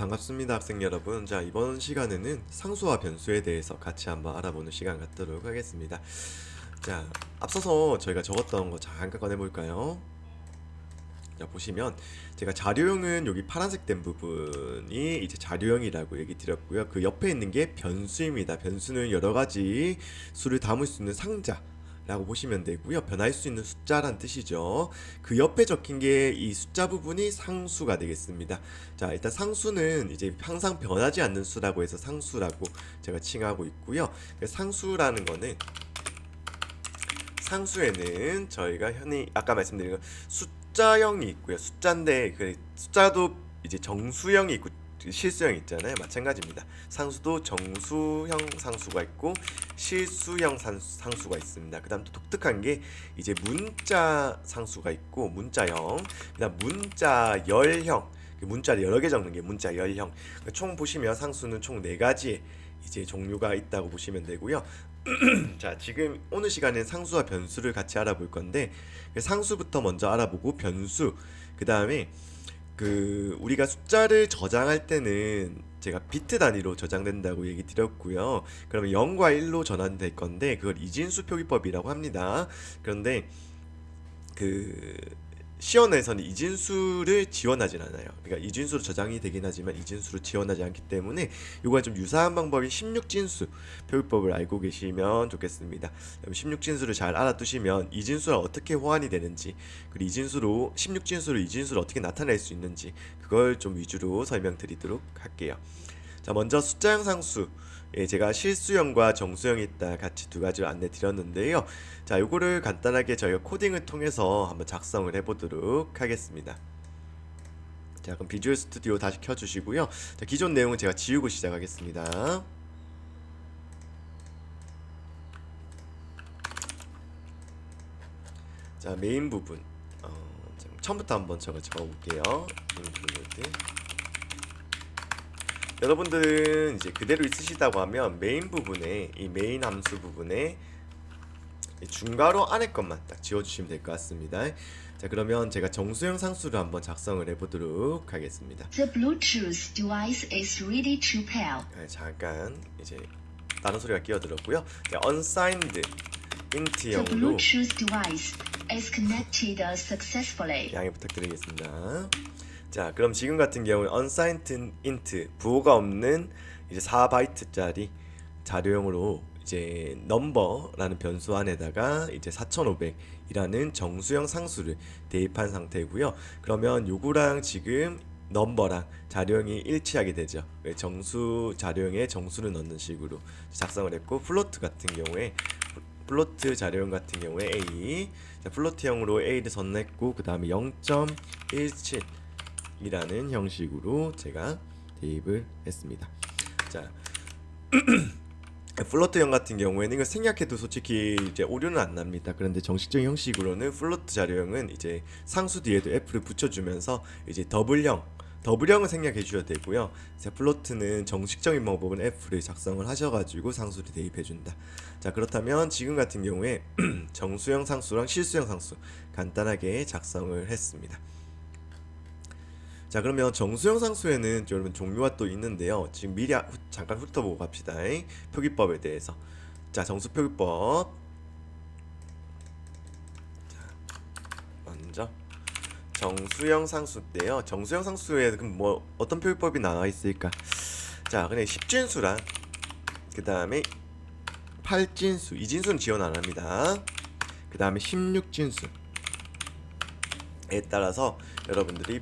반갑습니다, 학생 여러분. 자, 이번 시간에는 상수와 변수에 대해서 같이 한번 알아보는 시간 갖도록 하겠습니다. 자, 앞서서 저희가 적었던 거 잠깐 꺼내볼까요? 자, 보시면 제가 자료형은 여기 파란색 된 부분이 이제 자료형이라고 얘기 드렸고요. 그 옆에 있는 게 변수입니다. 변수는 여러 가지 수를 담을 수 있는 상자 라고 보시면 되고요. 변할 수 있는 숫자란 뜻이죠. 그 옆에 적힌 게 이 숫자 부분이 상수가 되겠습니다. 자, 일단 상수는 이제 항상 변하지 않는 수라고 해서 상수라고 제가 칭하고 있고요. 상수라는 거는 상수에는 저희가 흔히 아까 말씀드린 거 숫자형이 있고요. 숫자인데 그 숫자도 이제 정수형이 있고 실수형 있잖아요. 마찬가지입니다. 상수도 정수형 상수가 있고 실수형 상수가 있습니다. 그다음 또 독특한 게 이제 문자 상수가 있고 문자형, 그다음 문자열형, 문자를 여러 개 적는 게 문자열형. 총 보시면 상수는 총 네 가지의 이제 종류가 있다고 보시면 되고요. 자, 지금 오늘 시간엔 상수와 변수를 같이 알아볼 건데 상수부터 먼저 알아보고 변수, 그 다음에 우리가 숫자를 저장할 때는 제가 비트 단위로 저장된다고 얘기 드렸고요. 그러면 0과 1로 전환될 건데 그걸 이진수 표기법이라고 합니다. 그런데 그 시연에서는 이진수를 지원하진 않아요. 그러니까 이진수로 저장이 되긴 하지만 이진수를 지원하지 않기 때문에 이거랑 좀 유사한 방법이 16진수 표기법을 알고 계시면 좋겠습니다. 16진수를 잘 알아두시면 이진수랑 어떻게 호환이 되는지, 그리고 이진수로 16진수로 이진수를 어떻게 나타낼 수 있는지 그걸 좀 위주로 설명드리도록 할게요. 자, 먼저 숫자형 상수, 제가 실수형과 정수형이 있다 같이 두 가지를 안내 드렸는데요. 자, 요거를 간단하게 저희가 코딩을 통해서 한번 작성을 해보도록 하겠습니다. 자, 그럼 비주얼 스튜디오 다시 켜주시고요. 자, 기존 내용은 제가 지우고 시작하겠습니다. 자, 메인 부분, 처음부터 한번 적어볼게요. 메인 부분. 여러분들은 이제 그대로 있으시다고 하면 메인 부분에, 이 메인 함수 부분에 중괄호 안에 것만 딱 지워주시면 될 것 같습니다. 자, 그러면 제가 정수형 상수를 한번 작성을 해보도록 하겠습니다. The Bluetooth device is ready to pair. 잠깐 이제 다른 소리가 끼어들었고요. unsigned The int형으로 Bluetooth device is connected successfully. 양해 부탁드리겠습니다. 자, 그럼 지금 같은 경우는 unsigned int, 부호가 없는 이제 4바이트짜리 자료형으로 이제 number라는 변수 안에다가 이제 4500이라는 정수형 상수를 대입한 상태고요. 그러면 요거랑 지금 넘버랑 자료형이 일치하게 되죠. 정수 자료형에 정수를 넣는 식으로 작성을 했고, 플로트 같은 경우에 플로트 자료형 같은 경우에 A, 자, 플로트형으로 A를 선냈고 그 다음에 0.17 이라는 형식으로 제가 대입을 했습니다. 자, 플로트형 같은 경우에는 이거 생략해도 솔직히 이제 오류는 안 납니다. 그런데 정식적인 형식으로는 플로트 자료형은 이제 상수 뒤에도 F를 붙여주면서 이제 더블형은 생략해 주셔도 되고요. 자, 플로트는 정식적인 방법은 F를 작성을 하셔가지고 상수를 대입해 준다. 자, 그렇다면 지금 같은 경우에 정수형 상수랑 실수형 상수 간단하게 작성을 했습니다. 자, 그러면 정수형 상수에는 여러분 종류가 또 있는데요. 지금 미리 잠깐 훑어보고 갑시다. 표기법에 대해서. 자, 정수 표기법. 자, 먼저 정수형 상수인데요. 정수형 상수에 그럼 뭐 어떤 표기법이 나와 있을까? 자, 그냥 10진수랑 그 다음에 8진수, 이진수는 지원 안 합니다. 그 다음에 16진수에 따라서 여러분들이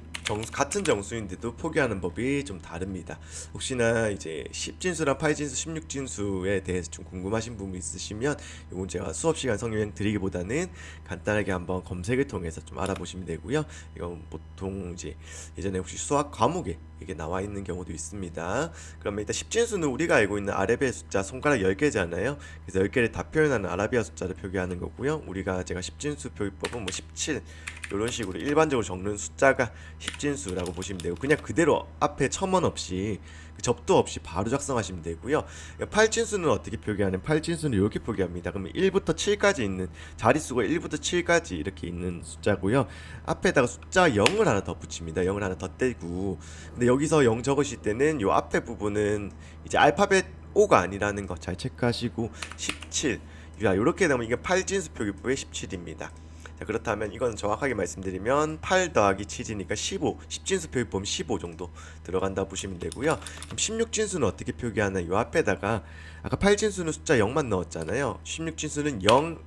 같은 정수인데도 포기하는 법이 좀 다릅니다. 혹시나 이제 10진수랑 8진수, 16진수에 대해서 좀 궁금하신 부분 있으시면 이건 제가 수업 시간 설명 드리기보다는 간단하게 한번 검색을 통해서 좀 알아보시면 되고요. 이건 보통 이제 예전에 혹시 수학 과목에 이게 나와 있는 경우도 있습니다. 그러면 일단 10진수는 우리가 알고 있는 아라비아 숫자 손가락 10개잖아요. 그래서 10개를 다 표현하는 아라비아 숫자를 표기하는 거고요. 제가 10진수 표기법은 뭐 17, 이런 식으로 일반적으로 적는 숫자가 십진수라고 보시면 되고, 그냥 그대로 앞에 첨언 없이 접도 없이 바로 작성하시면 되고요. 팔진수는 어떻게 표기하는? 팔진수는 이렇게 표기합니다. 그러면 1부터 7까지 있는 자릿수가 1부터 7까지 이렇게 있는 숫자고요. 앞에다가 숫자 0을 하나 더 붙입니다. 0을 하나 더 떼고, 근데 여기서 0 적으실 때는 요 앞에 부분은 이제 알파벳 O가 아니라는 거 잘 체크하시고 17. 야, 이렇게 되면 이게 8진수 표기법의 17입니다. 자, 그렇다면 이건 정확하게 말씀드리면 8 더하기 7이니까 15, 10진수 표기법 15 정도 들어간다 보시면 되고요. 그럼 16진수는 어떻게 표기하나? 요 앞에다가 아까 8진수는 숫자 0만 넣었잖아요. 16진수는 0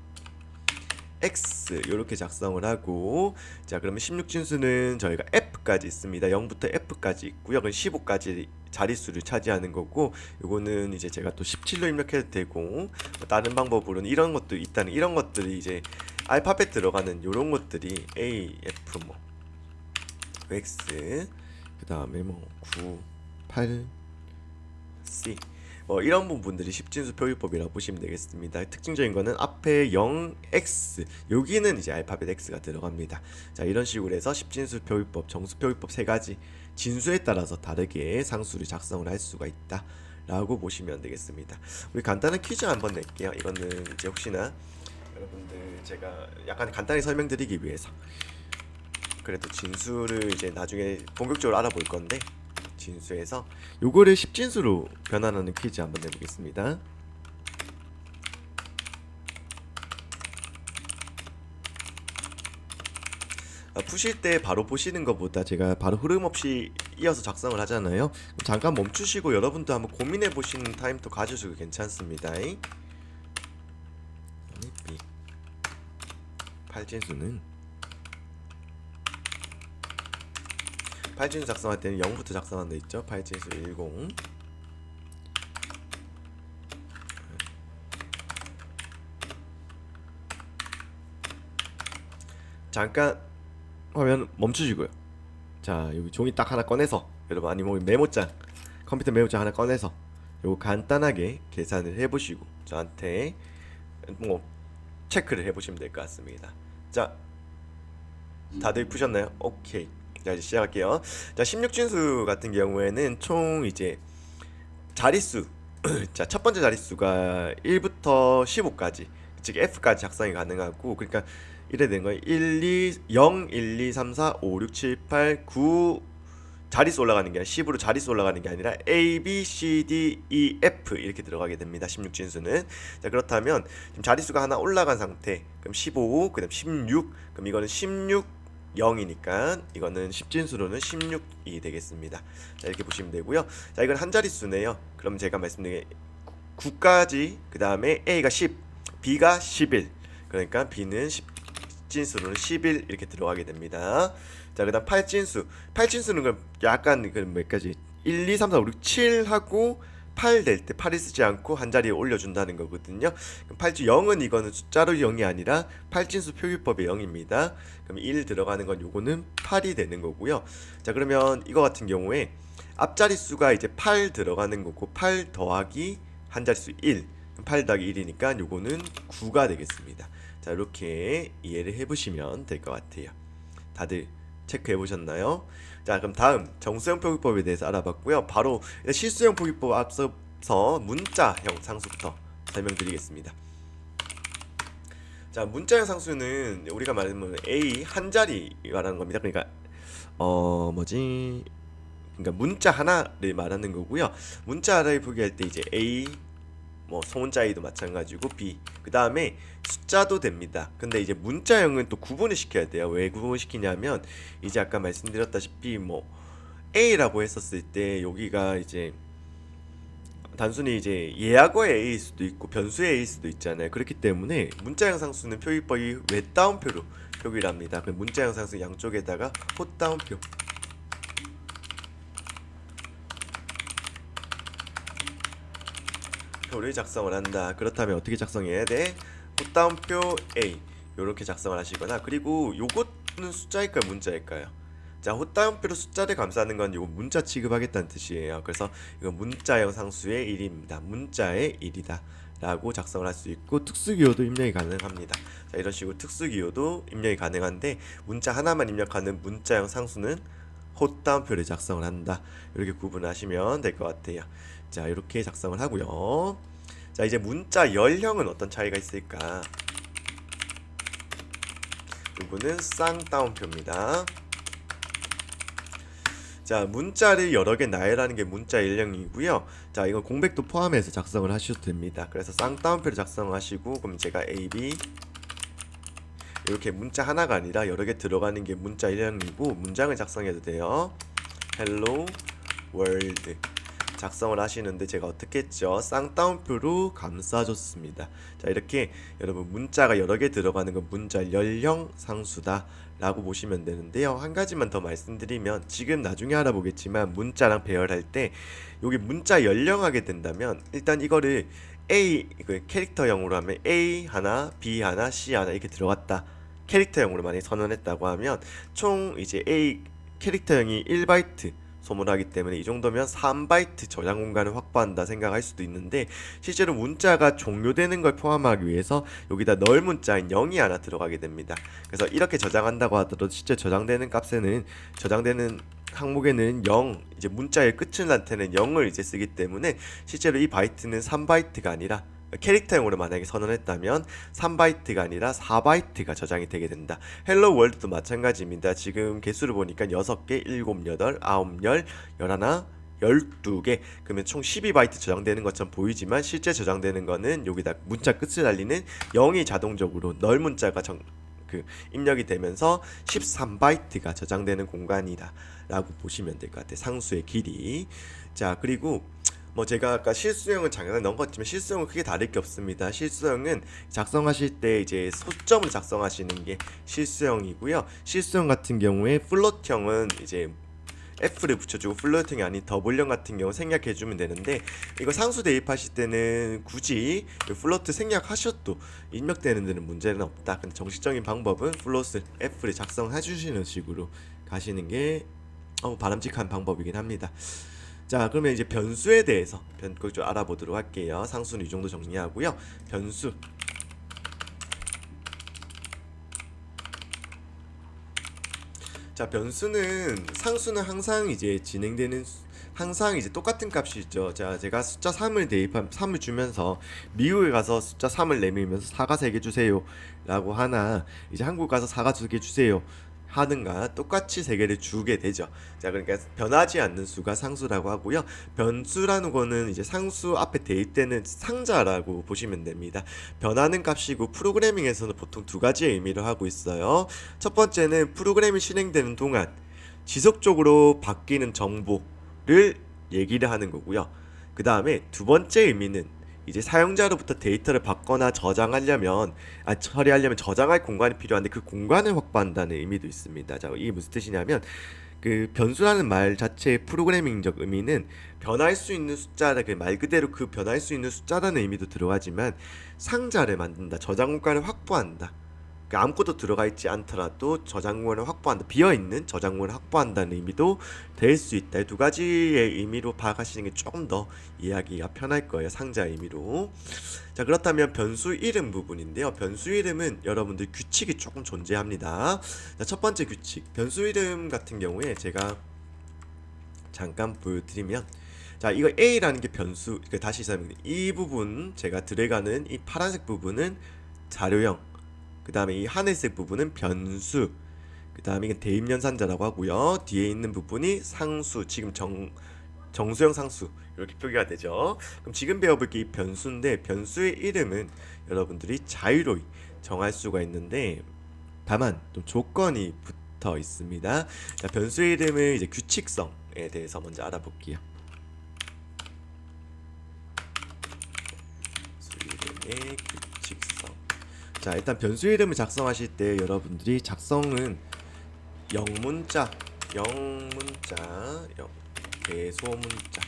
X 이렇게 작성을 하고, 자 그러면 16진수는 저희가 F까지 있습니다. 0부터 F까지 있고요. 그럼 15까지 자릿수를 차지하는 거고, 요거는 이제 제가 또 17로 입력해도 되고, 뭐 다른 방법으로는 이런 것도 있다는, 이런 것들이 이제 알파벳 들어가는 요런 것들이 A, F, 뭐 X, 그 다음에 뭐 9, 8, C, 뭐 이런 부분들이 십진수 표기법이라고 보시면 되겠습니다. 특징적인 거는 앞에 0x, 여기는 이제 알파벳 x가 들어갑니다. 자, 이런 식으로 해서 십진수 표기법, 정수 표기법 세 가지 진수에 따라서 다르게 상수를 작성을 할 수가 있다 라고 보시면 되겠습니다. 우리 간단한 퀴즈 한번 낼게요. 이거는 이제 혹시나 여러분들 제가 약간 간단히 설명드리기 위해서, 그래도 진수를 이제 나중에 본격적으로 알아볼 건데, 진수에서 요거를 십진수로 변환하는 퀴즈 한번 내보겠습니다. 푸실 때 바로 보시는 것보다 제가 바로 흐름 없이 이어서 작성을 하잖아요. 잠깐 멈추시고 여러분도 한번 고민해 보시는 타임도 가져주셔도 괜찮습니다. 팔진수는 8진수 작성할 때는 0부터 작성한다 있죠. 8진수 10. 잠깐 화면 멈추시고요. 자, 여기 종이 딱 하나 꺼내서, 여러분 아니면 메모장, 컴퓨터 메모장 하나 꺼내서 요거 간단하게 계산을 해보시고 저한테 뭐 체크를 해보시면 될 것 같습니다. 자, 다들 푸셨나요? 오케이. 자, 이제 시작할게요. 자, 16진수 같은 경우에는 총 이제 자릿수 자, 첫 번째 자릿수가 1부터 15까지, 즉 F까지 작성이 가능하고, 그러니까 이래 된 거예요. 1, 2, 0, 1, 2, 3, 4, 5, 6, 7, 8, 9 자릿수 올라가는 게 아니라 10으로 자릿수 올라가는 게 아니라 A, B, C, D, E, F 이렇게 들어가게 됩니다. 16진수는. 자, 그렇다면 지금 자릿수가 하나 올라간 상태. 그럼 15, 그다음 16. 그럼 이거는 16 0이니까 이거는 십진수로는 16이 되겠습니다. 자, 이렇게 보시면 되고요. 자, 이건 한 자릿수네요. 그럼 제가 말씀드린 9까지, 그 다음에 A가 10, B가 11. 그러니까 B는 십진수로는 11 이렇게 들어가게 됩니다. 자, 그 다음 8진수. 8진수는 그럼 약간 몇 가지 1, 2, 3, 4, 5, 6, 7 하고 8 될 때 8을 쓰지 않고 한 자리에 올려준다는 거거든요. 그럼 8진 0은 이거는 숫자로 0이 아니라 8진수 표기법의 0입니다. 그럼 1 들어가는 건 요거는 8이 되는 거고요. 자, 그러면 이거 같은 경우에 앞자릿수가 이제 8 들어가는 거고, 8 더하기 한 자릿수 1, 8 더하기 1이니까 요거는 9가 되겠습니다. 자, 이렇게 이해를 해보시면 될 것 같아요. 다들 체크해 보셨나요? 자, 그럼 다음 정수형 표기법에 대해서 알아봤고요. 바로 실수형 표기법 앞서서 문자형 상수부터 설명드리겠습니다. 자, 문자형 상수는 우리가 말하는 A 한 자리 말하는 겁니다. 그러니까 그러니까 문자 하나를 말하는 거고요. 문자 하나를 표기할 때 이제 A, 뭐 소문자 A도 마찬가지고 B, 그 다음에 숫자도 됩니다. 근데 이제 문자형은 또 구분을 시켜야 돼요. 왜 구분을 시키냐면, 이제 아까 말씀드렸다시피 뭐 A라고 했었을 때 여기가 이제 단순히 이제 예약어의 A일 수도 있고 변수의 A일 수도 있잖아요. 그렇기 때문에 문자형 상수는 표기법이 외따옴표로 표기를 합니다. 그 문자형 상수 양쪽에다가 헛따옴표, 표를 작성을 한다. 그렇다면 어떻게 작성해야 돼? 헛따옴표 A 요렇게 작성을 하시거나, 그리고 요거는 숫자일까요 문자일까요? 자, 헛따옴표로 숫자를 감싸는 건 요거 문자 취급하겠다는 뜻이에요. 그래서 이건 문자형 상수의 1입니다. 문자의 1이다 라고 작성을 할 수 있고 특수기호도 입력이 가능합니다. 자, 이런 식으로 특수기호도 입력이 가능한데 문자 하나만 입력하는 문자형 상수는 헛다운표를 작성을 한다. 이렇게 구분하시면 될 것 같아요. 자, 이렇게 작성을 하고요. 자, 이제 문자 열형은 어떤 차이가 있을까? 이거는 쌍따옴표입니다. 자, 문자를 여러 개 나열하는 게 문자 열형이고요. 자, 이건 공백도 포함해서 작성을 하셔도 됩니다. 그래서 쌍따옴표를 작성하시고 그럼 제가 A, B 이렇게 문자 하나가 아니라 여러 개 들어가는 게 문자 열형이고 문장을 작성해도 돼요. Hello World 작성을 하시는데 제가 어떻게 했죠? 쌍따옴표로 감싸줬습니다. 자, 이렇게 여러분 문자가 여러 개 들어가는 건 문자 열형 상수다 라고 보시면 되는데요. 한 가지만 더 말씀드리면 지금 나중에 알아보겠지만 문자랑 배열할 때 여기 문자 열형하게 된다면 일단 이거를 A 캐릭터형으로 하면 A 하나, B 하나, C 하나 이렇게 들어갔다. 캐릭터형으로 만약 선언했다고 하면 총 이제 A 캐릭터형이 1바이트 소모하기 때문에 이 정도면 3바이트 저장 공간을 확보한다 생각할 수도 있는데 실제로 문자가 종료되는 걸 포함하기 위해서 여기다 널 문자인 0이 하나 들어가게 됩니다. 그래서 이렇게 저장한다고 하더라도 실제 저장되는 값에는 저장되는 항목에는 0 이제 문자의 끝을한테는 0을 이제 쓰기 때문에 실제로 이 바이트는 3바이트가 아니라 캐릭터형으로 만약에 선언했다면 3바이트가 아니라 4바이트가 저장이 되게 된다. 헬로 월드도 마찬가지입니다. 지금 개수를 보니까 6개, 7, 8, 9, 10, 11, 12개 그러면 총 12바이트 저장되는 것처럼 보이지만 실제 저장되는 거는 여기다 문자 끝을 알리는 0이 자동적으로 널 문자가 입력이 되면서 13바이트가 저장되는 공간이다 라고 보시면 될 것 같아요. 상수의 길이. 자, 그리고 뭐 제가 아까 실수형은 잠깐 넣은 것 같지만 실수형은 크게 다를 게 없습니다. 실수형은 작성하실 때 이제 소점을 작성하시는 게 실수형이고요. 실수형 같은 경우에 플롯형은 이제 F를 붙여주고 플롯형이 아닌 더블형 같은 경우 생략해주면 되는데 이거 상수 대입하실 때는 굳이 플롯 생략하셔도 입력되는 데는 문제는 없다. 근데 정식적인 방법은 플롯을 F를 작성해주시는 식으로 가시는 게 바람직한 방법이긴 합니다. 자, 그러면 이제 변수에 대해서 그걸 좀 알아보도록 할게요. 상수는 이 정도 정리하고요. 변수. 자, 변수는 상수는 항상 이제 진행되는 항상 이제 똑같은 값이 있죠. 자, 제가 숫자 3을 주면서 미국에 가서 숫자 3을 내밀면서 4가 3개 주세요 라고 하나 이제 한국 가서 4가 2개 주세요 하든가 똑같이 3개를 주게 되죠. 자, 그러니까 변하지 않는 수가 상수라고 하고요. 변수라는 거는 이제 상수 앞에 대입되는 상자라고 보시면 됩니다. 변하는 값이고 프로그래밍에서는 보통 두 가지의 의미를 하고 있어요. 첫 번째는 프로그램이 실행되는 동안 지속적으로 바뀌는 정보를 얘기를 하는 거고요. 그 다음에 두 번째 의미는 이제 사용자로부터 데이터를 받거나 저장하려면 처리하려면 저장할 공간이 필요한데 그 공간을 확보한다는 의미도 있습니다. 자, 이게 무슨 뜻이냐면 그 변수라는 말 자체의 프로그래밍적 의미는 변할 수 있는 숫자다. 그 말 그대로 그 변할 수 있는 숫자라는 의미도 들어가지만 상자를 만든다. 저장 공간을 확보한다. 그러니까 아무것도 들어가 있지 않더라도 저장물을 확보한다. 비어있는 저장물을 확보한다는 의미도 될 수 있다. 이 두 가지의 의미로 파악하시는 게 조금 더 이해하기가 편할 거예요. 상자 의미로. 자, 그렇다면 변수 이름 부분인데요. 변수 이름은 여러분들 규칙이 조금 존재합니다. 자, 첫 번째 규칙. 변수 이름 같은 경우에 제가 잠깐 보여드리면 자, 이거 A라는 게 변수. 다시 설명드릴게요. 이 부분 제가 들어가는 이 파란색 부분은 자료형. 그 다음에 이 하늘색 부분은 변수. 그 다음에 이건 대입연산자라고 하고요. 뒤에 있는 부분이 상수. 지금 정수형 상수 이렇게 표기가 되죠. 그럼 지금 배워볼 게 이 변수인데 변수의 이름은 여러분들이 자유로이 정할 수가 있는데 다만 좀 조건이 붙어 있습니다. 자, 변수의 이름은 이제 규칙성에 대해서 먼저 알아볼게요. 변수 이름의 규칙성. 자, 일단 변수 이름을 작성하실 때 여러분들이 작성은 영문자, 대소문자.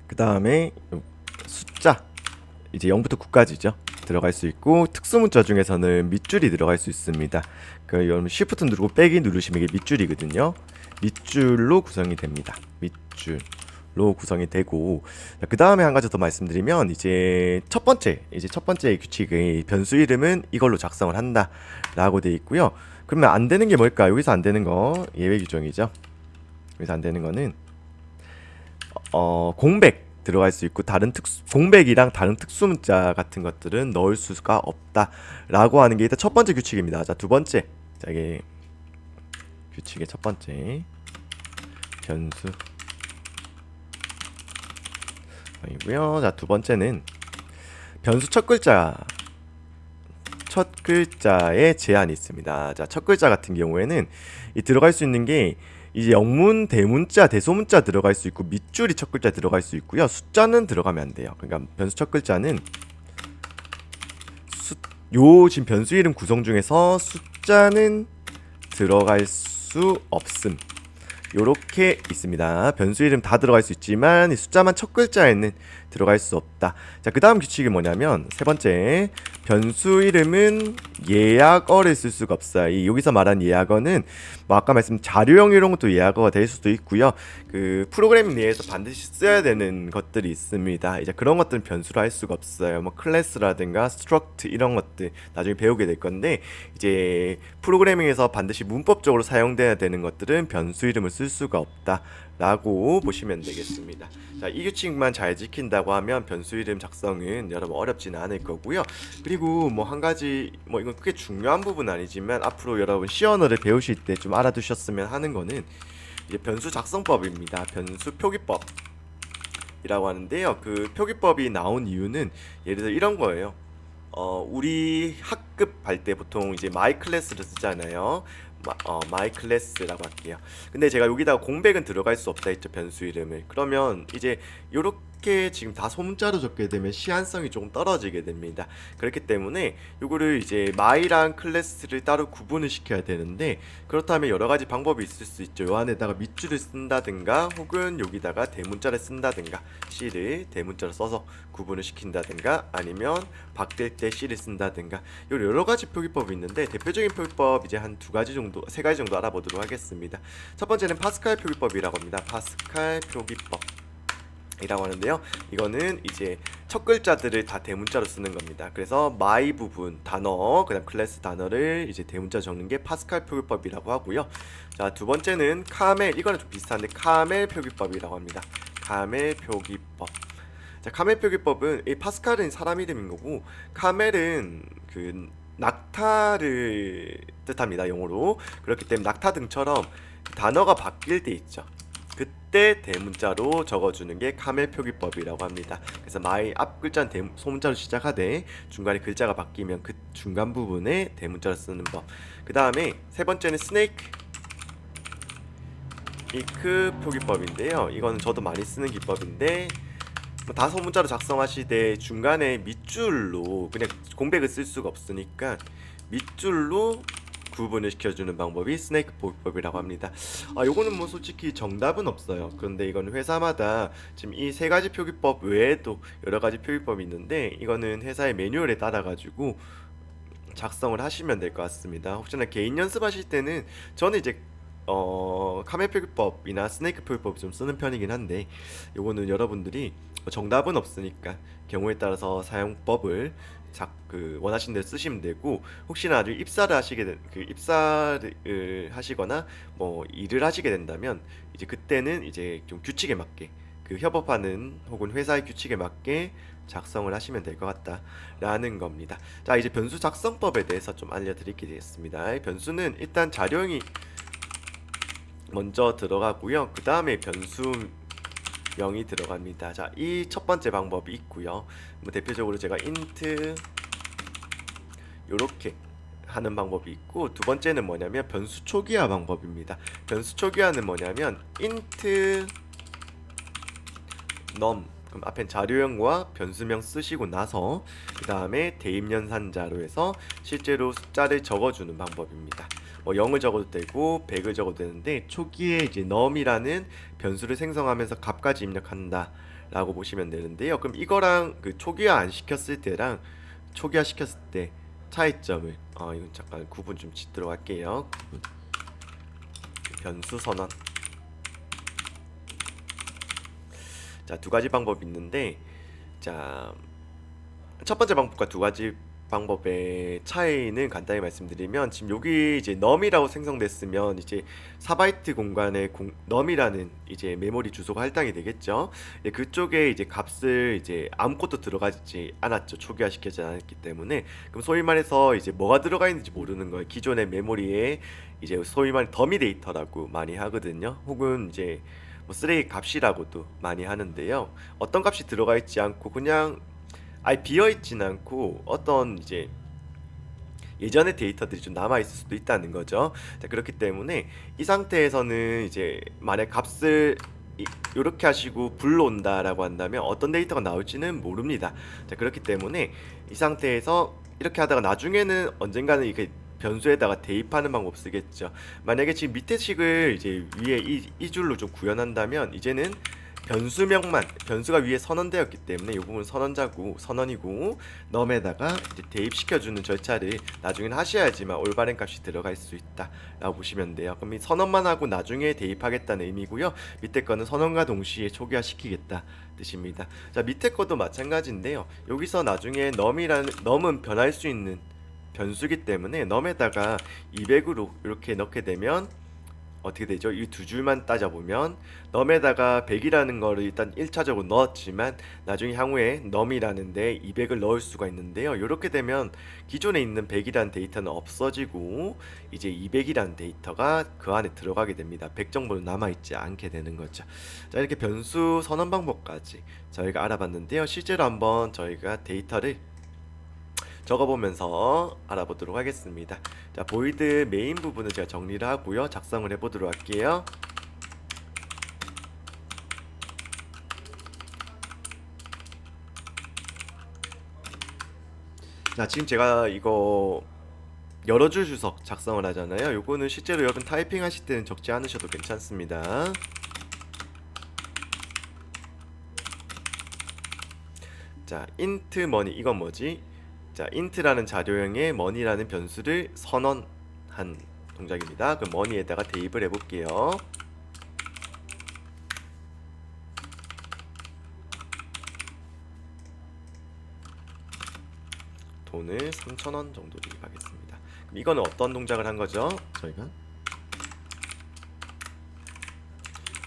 그 다음에 숫자, 이제 0부터 9까지죠. 들어갈 수 있고 특수문자 중에서는 밑줄이 들어갈 수 있습니다. 여러분 Shift 누르고 빼기 누르시면 이게 밑줄이거든요. 밑줄로 구성이 됩니다. 밑줄로 구성이 되고, 그 다음에 한 가지 더 말씀드리면 이제 첫 번째 규칙의 변수 이름은 이걸로 작성을 한다라고 되어 있고요. 그러면 안 되는 게 뭘까? 여기서 안 되는 거 예외 규정이죠. 여기서 안 되는 거는 공백 들어갈 수 있고 공백이랑 다른 특수 문자 같은 것들은 넣을 수가 없다라고 하는 게 일단 첫 번째 규칙입니다. 자, 두 번째, 자, 이게 규칙의 첫 번째 변수 이고요. 자, 두 번째는 변수 첫 글자에 제한이 있습니다. 자, 첫 글자 같은 경우에는 이 들어갈 수 있는 게 이제 영문, 대문자, 대소문자 들어갈 수 있고 밑줄이 첫 글자 들어갈 수 있고요. 숫자는 들어가면 안 돼요. 그러니까 변수 첫 글자는 지금 변수 이름 구성 중에서 숫자는 들어갈 수 없음. 요렇게 있습니다. 변수 이름 다 들어갈 수 있지만 이 숫자만 첫 글자에는 들어갈 수 없다. 자, 그 다음 규칙이 뭐냐면 세 번째, 변수 이름은 예약어를 쓸 수가 없어요. 여기서 말한 예약어는 뭐 아까 말씀 자료형 이런 것도 예약어가 될 수도 있고요. 그 프로그래밍 내에서 반드시 써야 되는 것들이 있습니다. 이제 그런 것들은 변수로 할 수가 없어요. 뭐 클래스라든가 스트럭트 이런 것들 나중에 배우게 될 건데, 이제 프로그래밍에서 반드시 문법적으로 사용돼야 되는 것들은 변수 이름을 쓸 수가 없다 라고 보시면 되겠습니다. 자, 이 규칙만 잘 지킨다고 하면 변수 이름 작성은 여러분 어렵지는 않을 거고요. 그리고 뭐 한 가지, 뭐 이건 크게 중요한 부분은 아니지만 앞으로 여러분 C 언어를 배우실 때 좀 알아두셨으면 하는 거는 이제 변수 작성법입니다. 변수 표기법이라고 하는데요. 그 표기법이 나온 이유는 예를 들어 이런 거예요. 우리 학급 할 때 보통 이제 마이 클래스를 쓰잖아요. 마이 클래스라고 할게요. 근데 제가 여기다가 공백은 들어갈 수 없다 했죠, 변수 이름을. 그러면 이제 요렇게 지금 다 소문자로 적게 되면 시한성이 조금 떨어지게 됩니다. 그렇기 때문에 요거를 이제 마이랑 클래스를 따로 구분을 시켜야 되는데, 그렇다면 여러 가지 방법이 있을 수 있죠. 요 안에다가 밑줄을 쓴다든가 혹은 여기다가 대문자를 쓴다든가 C를 대문자로 써서 구분을 시킨다든가 아니면 바뀔 때 C를 쓴다든가 여러 가지 표기법이 있는데, 대표적인 표기법 이제 한 세 가지 정도 알아보도록 하겠습니다. 첫 번째는 파스칼 표기법이라고 합니다. 파스칼 표기법이라고 하는데요. 이거는 이제 첫 글자들을 다 대문자로 쓰는 겁니다. 그래서 마이 부분 단어, 그다음 클래스 단어를 이제 대문자 적는 게 파스칼 표기법이라고 하고요. 자, 두 번째는 카멜, 이거는 좀 비슷한데 카멜 표기법이라고 합니다. 카멜 표기법. 자, 카멜 표기법은 이 파스칼은 사람 이름인 거고, 카멜은 그 낙타를 뜻합니다, 영어로. 그렇기 때문에 낙타 등처럼 단어가 바뀔 때 있죠. 그때 대문자로 적어주는 게 카멜 표기법이라고 합니다. 그래서 마이 앞 글자는 소문자로 시작하되 중간에 글자가 바뀌면 그 중간 부분에 대문자로 쓰는 법. 그 다음에 세 번째는 스네이크 표기법인데요. 이거는 저도 많이 쓰는 기법인데, 다 소문자로 작성하시되 중간에 밑줄로 그냥 공백을 쓸 수가 없으니까 밑줄로 구분을 시켜주는 방법이 스네이크 표기법이라고 합니다. 요거는 뭐 솔직히 정답은 없어요. 그런데 이건 회사마다 지금 이 세 가지 표기법 외에도 여러 가지 표기법이 있는데, 이거는 회사의 매뉴얼에 따라 가지고 작성을 하시면 될 것 같습니다. 혹시나 개인 연습하실 때는 저는 이제 카멜 표기법이나 스네이크 표기법 좀 쓰는 편이긴 한데, 요거는 여러분들이 정답은 없으니까 경우에 따라서 사용법을 원하신 대로 쓰시면 되고, 혹시나 나중에 입사를 하시거나 뭐 일을 하시게 된다면 이제 그때는 이제 좀 규칙에 맞게 그 협업하는 혹은 회사의 규칙에 맞게 작성을 하시면 될 것 같다라는 겁니다. 자, 이제 변수 작성법에 대해서 좀 알려드리게 되겠습니다. 변수는 일단 자료형이 먼저 들어가고요. 그 다음에 변수명이 들어갑니다. 자, 이 첫 번째 방법이 있고요. 뭐 대표적으로 제가 int 요렇게 하는 방법이 있고, 두 번째는 뭐냐면 변수 초기화 방법입니다. 변수 초기화는 뭐냐면 int num, 그럼 앞엔 자료형과 변수명 쓰시고 나서 그 다음에 대입연산자로 해서 실제로 숫자를 적어주는 방법입니다. 뭐 0을 적어도 되고 100을 적어도 되는데, 초기에 이제 num이라는 변수를 생성하면서 값까지 입력한다 라고 보시면 되는데요. 그럼 이거랑 그 초기화 안 시켰을 때랑 초기화 시켰을 때 차이점을 이건 잠깐 구분 좀 짓도록 할게요. 변수 선언. 자, 두 가지 방법이 있는데, 자, 첫 번째 방법과 두 가지 방법의 차이는 간단히 말씀드리면, 지금 여기 이제 num이라고 생성됐으면 이제 4바이트 공간에 num이라는 이제 메모리 주소가 할당이 되겠죠. 예, 그쪽에 이제 값을 이제 아무것도 들어가지 않았죠. 초기화시키지 않았기 때문에. 그럼 소위 말해서 이제 뭐가 들어가 있는지 모르는 거예요. 기존의 메모리에 이제 소위 말해 더미 데이터라고 많이 하거든요. 혹은 이제 뭐 쓰레기 값이라고도 많이 하는데요. 어떤 값이 들어가 있지 않고 그냥 아예 비어 있진 않고 어떤 이제 예전의 데이터들이 좀 남아 있을 수도 있다는 거죠. 자, 그렇기 때문에 이 상태에서는 이제 만약 값을 이렇게 하시고 불러온다라고 한다면 어떤 데이터가 나올지는 모릅니다. 자, 그렇기 때문에 이 상태에서 이렇게 하다가 나중에는 언젠가는 이게 변수에다가 대입하는 방법 쓰겠죠. 만약에 지금 밑에 식을 이제 위에 이 줄로 좀 구현한다면 이제는 변수가 위에 선언되었기 때문에 이 부분 선언이고 num에다가 이제 대입시켜주는 절차를 나중에는 하셔야지만 올바른 값이 들어갈 수 있다라고 보시면 돼요. 그럼 이 선언만 하고 나중에 대입하겠다는 의미고요. 밑에 거는 선언과 동시에 초기화시키겠다 뜻입니다. 자, 밑에 것도 마찬가지인데요. 여기서 나중에 num은 변할 수 있는 변수기 때문에 num에다가 200으로 이렇게 넣게 되면 어떻게 되죠? 이 두 줄만 따져보면 num에다가 100이라는 거를 일단 1차적으로 넣었지만 나중에 향후에 num이라는 데 200을 넣을 수가 있는데요. 이렇게 되면 기존에 있는 100이라는 데이터는 없어지고 이제 200이라는 데이터가 그 안에 들어가게 됩니다. 100 정도는 남아있지 않게 되는 거죠. 자, 이렇게 변수 선언 방법까지 저희가 알아봤는데요. 실제로 한번 저희가 데이터를 적어보면서 알아보도록 하겠습니다. 자, 보이드 메인 부분은 제가 정리를 하고요. 작성을 해보도록 할게요. 자, 지금 제가 이거 여러 줄 주석 작성을 하잖아요. 요거는 실제로 여러분 타이핑 하실 때는 적지 않으셔도 괜찮습니다. 자, int money 이건 뭐지? 자, int라는 자료형에 money라는 변수를 선언한 동작입니다. 그럼 money에다가 대입을 해볼게요. 돈을 3,000원 정도 대입하겠습니다. 그럼 이거는 어떤 동작을 한 거죠? 저희가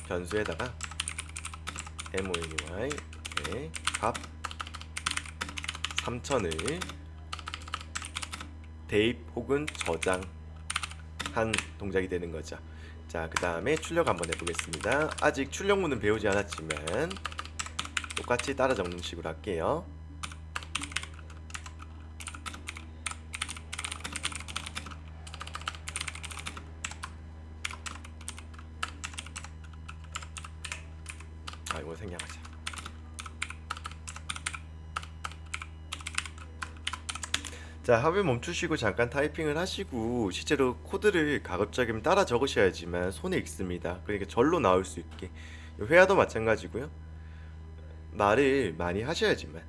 변수에다가 money 값 3,000을 대입 혹은 저장한 동작이 되는 거죠. 자, 그 다음에 출력 한번 해보겠습니다. 아직 출력문은 배우지 않았지만 똑같이 따라 적는 식으로 할게요. 이거 생략하자. 자, 화면 멈추시고 잠깐 타이핑을 하시고 실제로 코드를 가급적이면 따라 적으셔야지만 손에 익습니다. 그러니까 절로 나올 수 있게. 회화도 마찬가지고요. 말을 많이 하셔야지만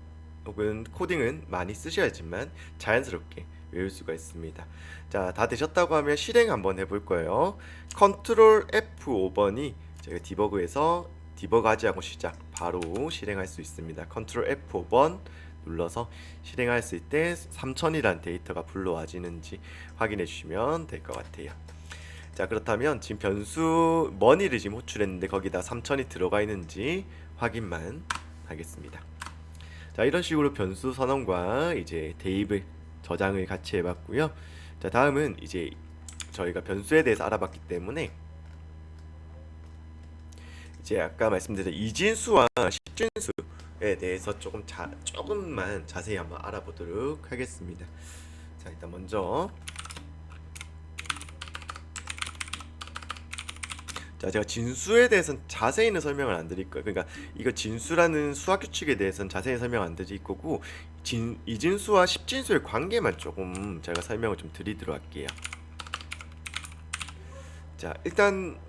혹은 코딩은 많이 쓰셔야지만 자연스럽게 외울 수가 있습니다. 자, 다 되셨다고 하면 실행 한번 해볼 거예요. 컨트롤 F5번이 제가 디버그에서 디버그하지 않고 시작 바로 실행할 수 있습니다. 컨트롤 F5번 눌러서 실행했을 때 3000이란 데이터가 불러와지는지 확인해 주시면 될 것 같아요. 자, 그렇다면 지금 변수 money를 지금 호출했는데 거기다 3000이 들어가 있는지 확인만 하겠습니다. 자, 이런 식으로 변수 선언과 이제 대입을 저장을 같이 해봤고요. 자, 다음은 이제 저희가 변수에 대해서 알아봤기 때문에 이제 아까 말씀드린 이진수와 십진수에 대해서 조금만 자세히 한번 알아보도록 하겠습니다. 자, 일단 먼저 자, 제가 진수에 대해서는 자세히는 설명을 안 드릴 거예요. 그러니까 이거 진수라는 수학 규칙에 대해서는 자세히 설명 안 드릴 거고 이진수와 십진수의 관계만 조금 제가 설명을 좀 드리도록 할게요. 자, 일단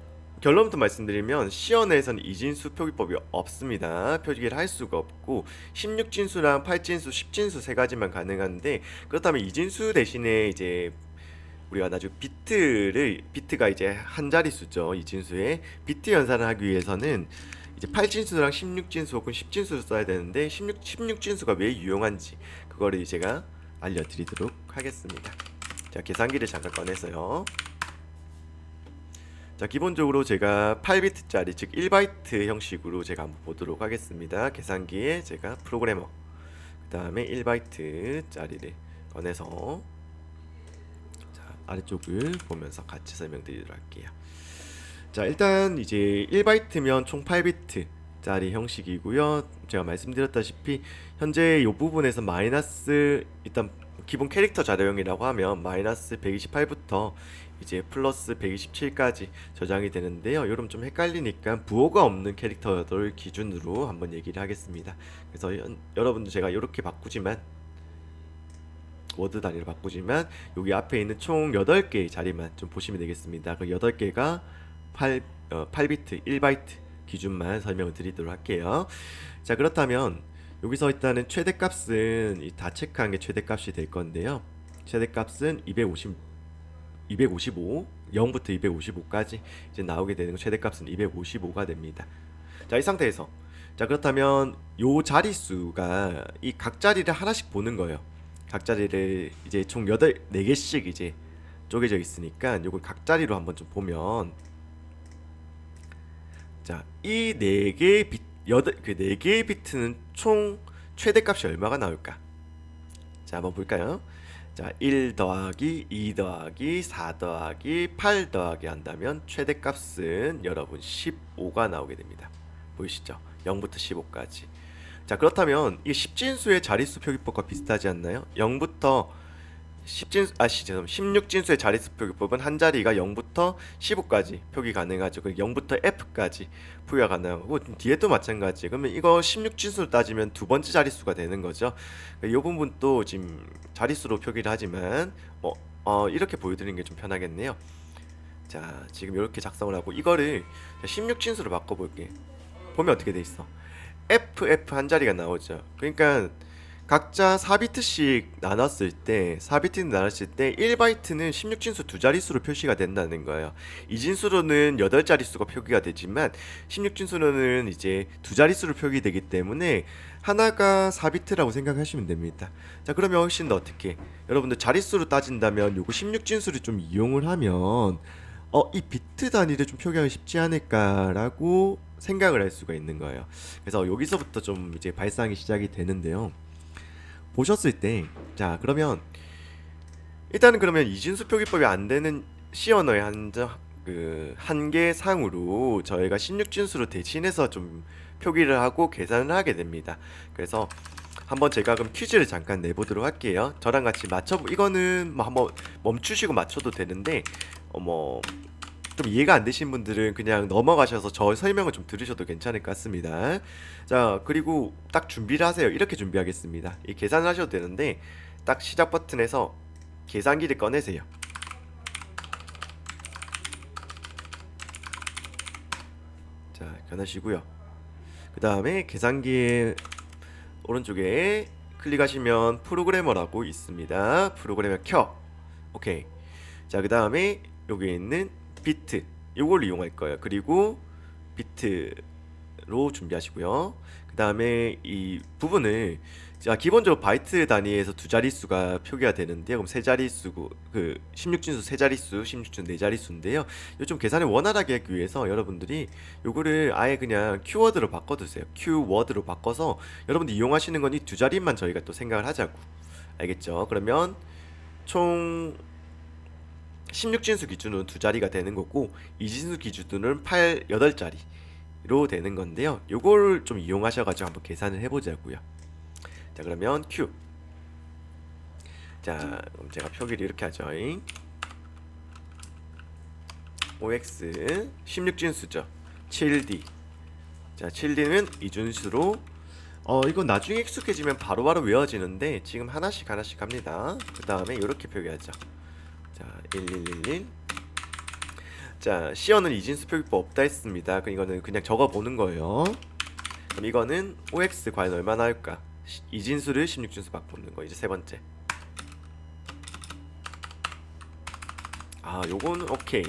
결론부터 말씀드리면 시연에서는 이진수 표기법이 없습니다. 표기를 할 수가 없고 16진수랑 8진수, 10진수 세 가지만 가능한데 그렇다면 이진수 대신에 이제 우리가 나중에 비트가 이제 한 자릿수죠. 이진수에 비트 연산을 하기 위해서는 이제 8진수랑 16진수 혹은 10진수를 써야 되는데 16진수가 왜 유용한지 그거를 제가 알려드리도록 하겠습니다. 자, 계산기를 잠깐 꺼내서요. 자, 기본적으로 제가 8비트짜리 즉 1바이트 형식으로 제가 한번 보도록 하겠습니다. 계산기에 제가 프로그래머 그 다음에 1바이트짜리를 꺼내서 자, 아래쪽을 보면서 같이 설명드리도록 할게요. 자, 일단 이제 1바이트면 총 8비트짜리 형식이고요. 제가 말씀드렸다시피 현재 이 부분에서 마이너스 일단 기본 캐릭터 자료형이라고 하면 마이너스 128부터 이제 플러스 127까지 저장이 되는데요. 여러분 좀 헷갈리니까 부호가 없는 캐릭터들 기준으로 한번 얘기를 하겠습니다. 그래서 여러분도 제가 이렇게 바꾸지만 워드 단위로 바꾸지만 여기 앞에 있는 총 8개의 자리만 좀 보시면 되겠습니다. 그 8개가 8비트, 1바이트 기준만 설명을 드리도록 할게요. 자, 그렇다면 여기서 일단은 최대값은 다 체크한 게 최대값이 될 건데요. 최대값은 255, 0부터 255까지 이제 나오게 되는 거 최대값은 255가 됩니다. 자, 이 상태에서 자, 그렇다면 요 자릿수가 이 각 자리를 하나씩 보는 거예요. 각 자리를 이제 총 4개씩 이제 쪼개져 있으니까 요걸 각 자리로 한번 좀 보면 자, 이 4개의 그 4개의 비트는 총 최대값이 얼마가 나올까? 자, 한번 볼까요? 자, 1 더하기 2 더하기 4 더하기 8 더하기 한다면 최대값은 여러분 15가 나오게 됩니다. 보이시죠? 0부터 15까지. 자, 그렇다면 이 10진수의 자릿수 표기법과 비슷하지 않나요? 0부터 16진수의 자릿수 표기법은 한 자리가 0부터 15까지 표기 가능하죠. 0부터 F까지 표기가 가능하고 뒤에도 마찬가지. 그러면 이거 16진수로 따지면 두 번째 자릿수가 되는 거죠. 이 부분도 지금 자릿수로 표기를 하지만 이렇게 보여드리는 게 좀 편하겠네요. 자, 지금 이렇게 작성을 하고 이거를 16진수로 바꿔볼게. 보면 어떻게 돼 있어? FF 한 자리가 나오죠. 그러니까 각자 4비트씩 나눴을 때 1바이트는 16진수 두 자릿수로 표시가 된다는 거예요. 2진수로는 8자릿수가 표기가 되지만 16진수로는 이제 두 자릿수로 표기되기 때문에 하나가 4비트라고 생각하시면 됩니다. 자, 그러면 훨씬 더 어떻게 여러분들 자릿수로 따진다면 요거 16진수를 좀 이용을 하면 이 비트 단위를 좀 표기하기 쉽지 않을까라고 생각을 할 수가 있는 거예요. 그래서 여기서부터 좀 이제 발상이 시작이 되는데요. 보셨을 때, 자, 그러면 일단은 그러면 이진수 표기법이 안 되는 C 언어의 한계 상으로 저희가 16진수로 대신해서 좀 표기를 하고 계산을 하게 됩니다. 그래서 한번 제가 그럼 퀴즈를 잠깐 내보도록 할게요. 저랑 같이 이거는 뭐 한번 멈추시고 맞춰도 되는데 좀 이해가 안 되신 분들은 그냥 넘어가셔서 저 설명을 좀 들으셔도 괜찮을 것 같습니다. 자, 그리고 딱 준비를 하세요. 이렇게 준비하겠습니다. 이 계산을 하셔도 되는데 딱 시작 버튼에서 계산기를 꺼내세요. 자, 꺼내시고요. 그 다음에 계산기의 오른쪽에 클릭하시면 프로그래머라고 있습니다. 프로그래머 켜. 오케이. 자, 그 다음에 여기 있는 비트 이걸 이용할 거예요. 그리고 비트로 준비하시고요. 그 다음에 이 부분을 자, 기본적으로 바이트 단위에서 두 자릿수가 표기가 되는데요. 그럼 세 자릿수고 16진수 세 자릿수, 16진수 네 자릿수인데요. 요 좀 계산을 원활하게 하기 위해서 여러분들이 요거를 아예 그냥 키워드로 바꿔두세요. 키워드로 바꿔서 여러분들 이용하시는 건 이 두 자리만 저희가 또 생각을 하자고. 알겠죠? 그러면 총 16진수 기준으로는 두 자리가 되는 거고 2진수 기준으로는 8자리로 되는 건데요. 요걸 좀 이용하셔가지고 한번 계산을 해보자고요. 자, 그러면 Q. 자, 그럼 제가 표기를 이렇게 하죠. OX 16진수죠. 7D. 자, 7D는 2진수로 이건 나중에 익숙해지면 바로바로 외워지는데 지금 하나씩 합니다. 그 다음에 이렇게 표기하죠. 자, 1111. 자, C어는 이진수 표기법 없다 했습니다. 그럼 이거는 그냥 적어보는 거예요. 그럼 이거는 OX 과연 얼마나 할까? 이진수를 16진수 바꾸는 거. 이제 세 번째. 아, 요거는 오케이.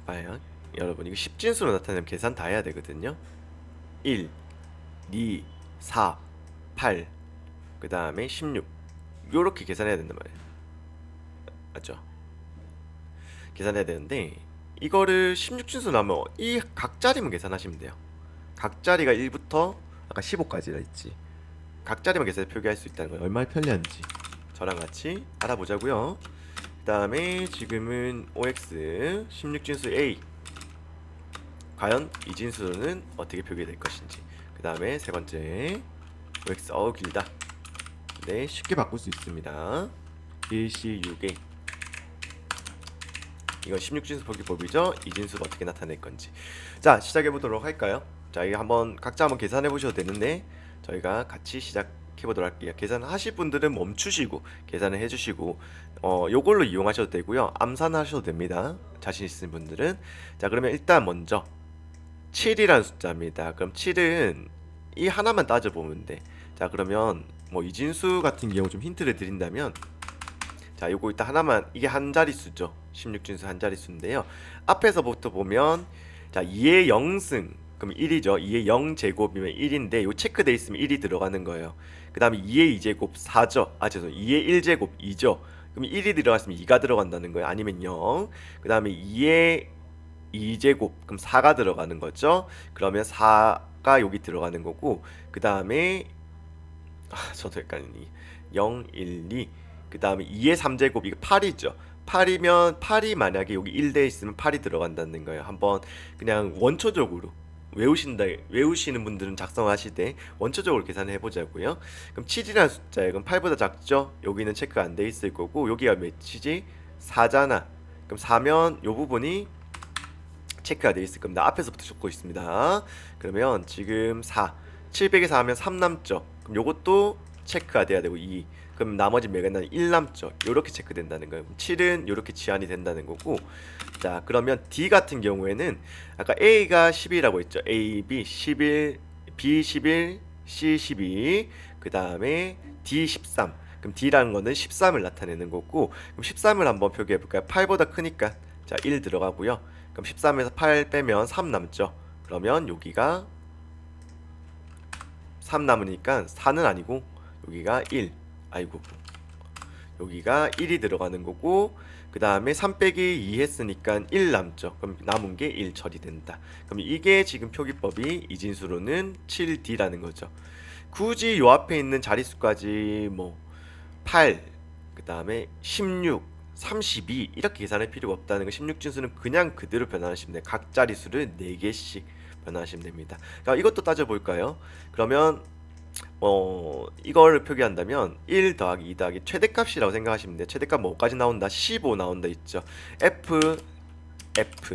과연 여러분 이거 10진수로 나타내면 계산 다 해야 되거든요. 1, 2, 4, 8, 그 다음에 16 요렇게 계산해야 된단 말이에요. 맞죠? 계산해야 되는데 이거를 16진수 나면 이 각자리만 계산하시면 돼요. 각자리가 1부터 아까 15까지라 했지. 각자리만 계산해 표기할 수 있다는 걸 얼마나 편리한지 저랑 같이 알아보자고요. 그 다음에 지금은 OX 16진수 A 과연 이 진수는 어떻게 표기될 것인지. 그 다음에 세 번째 OX 길다. 네, 쉽게 바꿀 수 있습니다. 1C6에 이건 16진수 표기법이죠. 이 진수를 어떻게 나타낼 건지. 자, 시작해 보도록 할까요? 자, 이거 한번 각자 한번 계산해 보셔도 되는데 저희가 같이 시작해 보도록 할게요. 계산하실 분들은 멈추시고 계산을 해주시고 요걸로 이용하셔도 되고요. 암산하셔도 됩니다. 자신 있으신 분들은. 자, 그러면 일단 먼저 7이라는 숫자입니다. 그럼 7은 이 하나만 따져보면 돼. 자, 그러면 뭐 이진수 같은 경우 좀 힌트를 드린다면 자, 요거 일단 하나만 이게 한 자릿수죠. 16진수 한 자릿수인데요. 앞에서부터 보면 자, 2의 0승 그럼 1이죠. 2의 0제곱이면 1인데 요 체크돼 있으면 1이 들어가는 거예요. 그 다음에 2의 2제곱 4죠. 아, 죄송 2의 1제곱 2죠. 그럼 1이 들어갔으면 2가 들어간다는 거예요. 아니면 0. 그 다음에 2의 2제곱 그럼 4가 들어가는 거죠. 그러면 4가 여기 들어가는 거고 그 다음에 저도 헷갈리니 0, 1, 2 그 다음에 2의 3제곱 이거 8이죠. 8이면 8이 만약에 여기 1대 있으면 8이 들어간다는 거예요. 한번 그냥 원초적으로 외우시는 분들은 작성하시되 원초적으로 계산을 해보자고요. 그럼 7이라는 숫자에 그럼 8보다 작죠? 여기는 체크 안 돼 있을 거고 여기가 몇이지? 4잖아. 그럼 4면 요 부분이 체크가 돼 있을 겁니다. 앞에서부터 적고 있습니다. 그러면 지금 4 700에서 하면 3 남죠. 그럼 요것도 체크가 돼야 되고 2 그럼 나머지 몇이 1 남죠. 요렇게 체크된다는 거예요. 7은 요렇게 치환이 된다는 거고. 자, 그러면 D 같은 경우에는 아까 A가 10이라고 했죠. A, B 11, B 11, C 12 그 다음에 D 13 그럼 D라는 거는 13을 나타내는 거고 그럼 13을 한번 표기해 볼까요? 8보다 크니까 자, 1 들어가고요. 그럼 13에서 8 빼면 3 남죠. 그러면 여기가 3 남으니까 4는 아니고 여기가 1 아이고 여기가 1이 들어가는 거고 그 다음에 3 빼기 2 했으니까 1 남죠. 그럼 남은 게 1 처리된다. 그럼 이게 지금 표기법이 이진수로는 7D라는 거죠. 굳이 요 앞에 있는 자릿수까지 뭐 8, 그 다음에 16, 32 이렇게 계산할 필요가 없다는 거. 16진수는 그냥 그대로 변환하시면 돼요. 각 자릿수를 4개씩 변환하시면 됩니다. 그러니까 이것도 따져볼까요? 그러면 이걸 표기한다면 1 더하기 2 더하기 최대값이라고 생각하시면 돼요. 최대값 뭐까지 나온다? 15 나온다 있죠. F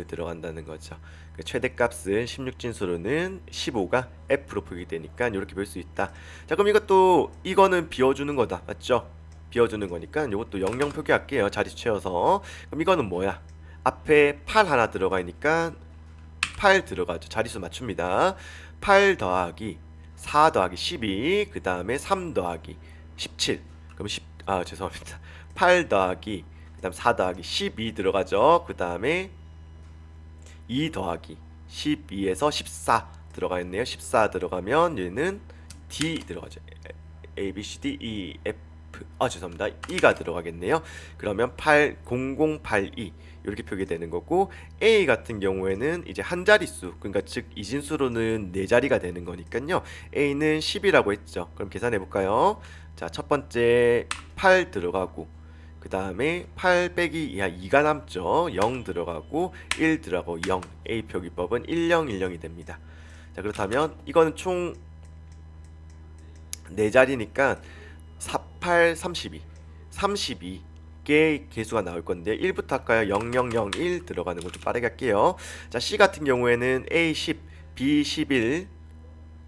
들어간다는 거죠. 그 최대값은 16진수로는 15가 F로 표기되니까 이렇게 볼 수 있다. 자, 그럼 이거는 비워주는 거다. 맞죠? 비워주는 거니까 이것도 00 표기할게요. 자릿수 채워서. 그럼 이거는 뭐야? 앞에 8 하나 들어가니까 8 들어가죠. 자릿수 맞춥니다. 8 더하기 4 더하기 12 그 다음에 3 더하기 17 그럼 죄송합니다. 8 더하기 그 다음 4 더하기 12 들어가죠. 그 다음에 2 더하기 12에서 14 들어가 있네요. 14 들어가면 얘는 D 들어가죠. A, B, C, D, E, F 죄송합니다. E가 들어가겠네요. 그러면 80082 이렇게 표기되는 거고 A 같은 경우에는 이제 한 자릿수 그러니까 즉 이진수로는 4자리가 되는 거니까요. A는 10이라고 했죠. 그럼 계산해 볼까요? 자, 첫 번째 8 들어가고 그 다음에 8 빼기 이하 2가 남죠. 0 들어가고 1 들어가고 0 A 표기법은 1010이 됩니다. 자, 그렇다면 이거는 총 4자리니까 48, 32개 개수가 나올 건데 1부터 할까요? 0001 들어가는 거 좀 빠르게 할게요. 자, C 같은 경우에는 A 10, B 11,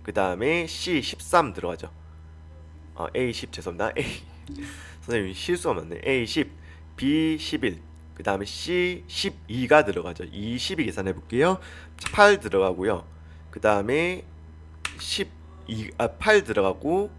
그 다음에 C 13 들어가죠. A 10 죄송합니다. A 선생님 실수가 많네. A 10, B 11, 그 다음에 C 12가 들어가죠. 12 계산해 볼게요. 8 들어가고요. 그 다음에 8 들어가고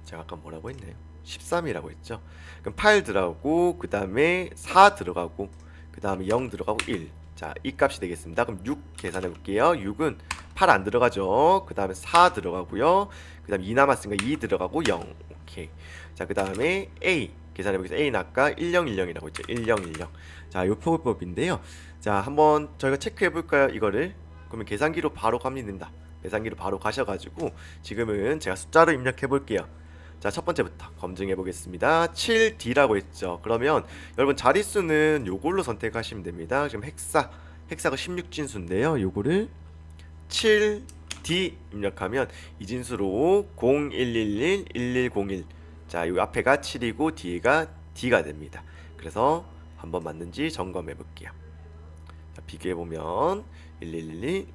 제가 아까 뭐라고 했나요? 13이라고 했죠. 그럼 8 들어가고 그 다음에 4 들어가고 그 다음에 0 들어가고 1 자, 이 값이 되겠습니다. 그럼 6 계산해 볼게요. 6은 8 안 들어가죠. 그 다음에 4 들어가고요. 그 다음에 2 남았으니까 2 들어가고 0. 오케이. 자, 그 다음에 A 계산해 보겠습니다. A는 아까 1010이라고 했죠. 1010. 자, 요 표기법인데요. 자, 한번 저희가 체크해 볼까요? 이거를. 그러면 계산기로 바로 가면 된다. 계산기로 바로 가셔가지고 지금은 제가 숫자로 입력해 볼게요. 자, 첫 번째부터 검증해 보겠습니다. 7D라고 했죠. 그러면 여러분 자릿수는 요걸로 선택하시면 됩니다. 지금 헥사가 16진수인데요. 요거를 7D 입력하면 이 진수로 0111 1101. 자, 요 앞에가 7이고 뒤가 D가 됩니다. 그래서 한번 맞는지 점검해 볼게요. 자, 비교해 보면 1112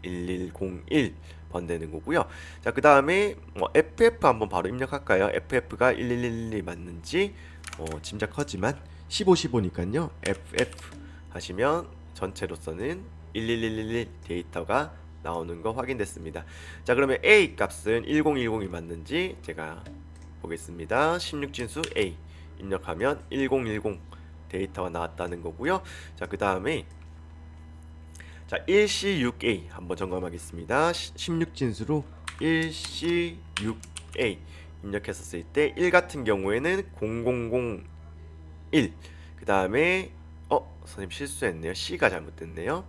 1101 번되는 거고요. 자, 그 다음에 FF 한번 바로 입력할까요? FF가 1111이 맞는지 짐작하지만 15, 15니까요. FF 하시면 전체로서는 11111 데이터가 나오는 거 확인됐습니다. 자, 그러면 A 값은 1010이 맞는지 제가 보겠습니다. 16진수 A 입력하면 1010 데이터가 나왔다는 거고요. 자, 그 다음에 자, 1C6A 한번 점검하겠습니다. 16진수로 1C6A 입력했었을 때 1 같은 경우에는 0001. 그 다음에 선생님 실수했네요. C가 잘못됐네요.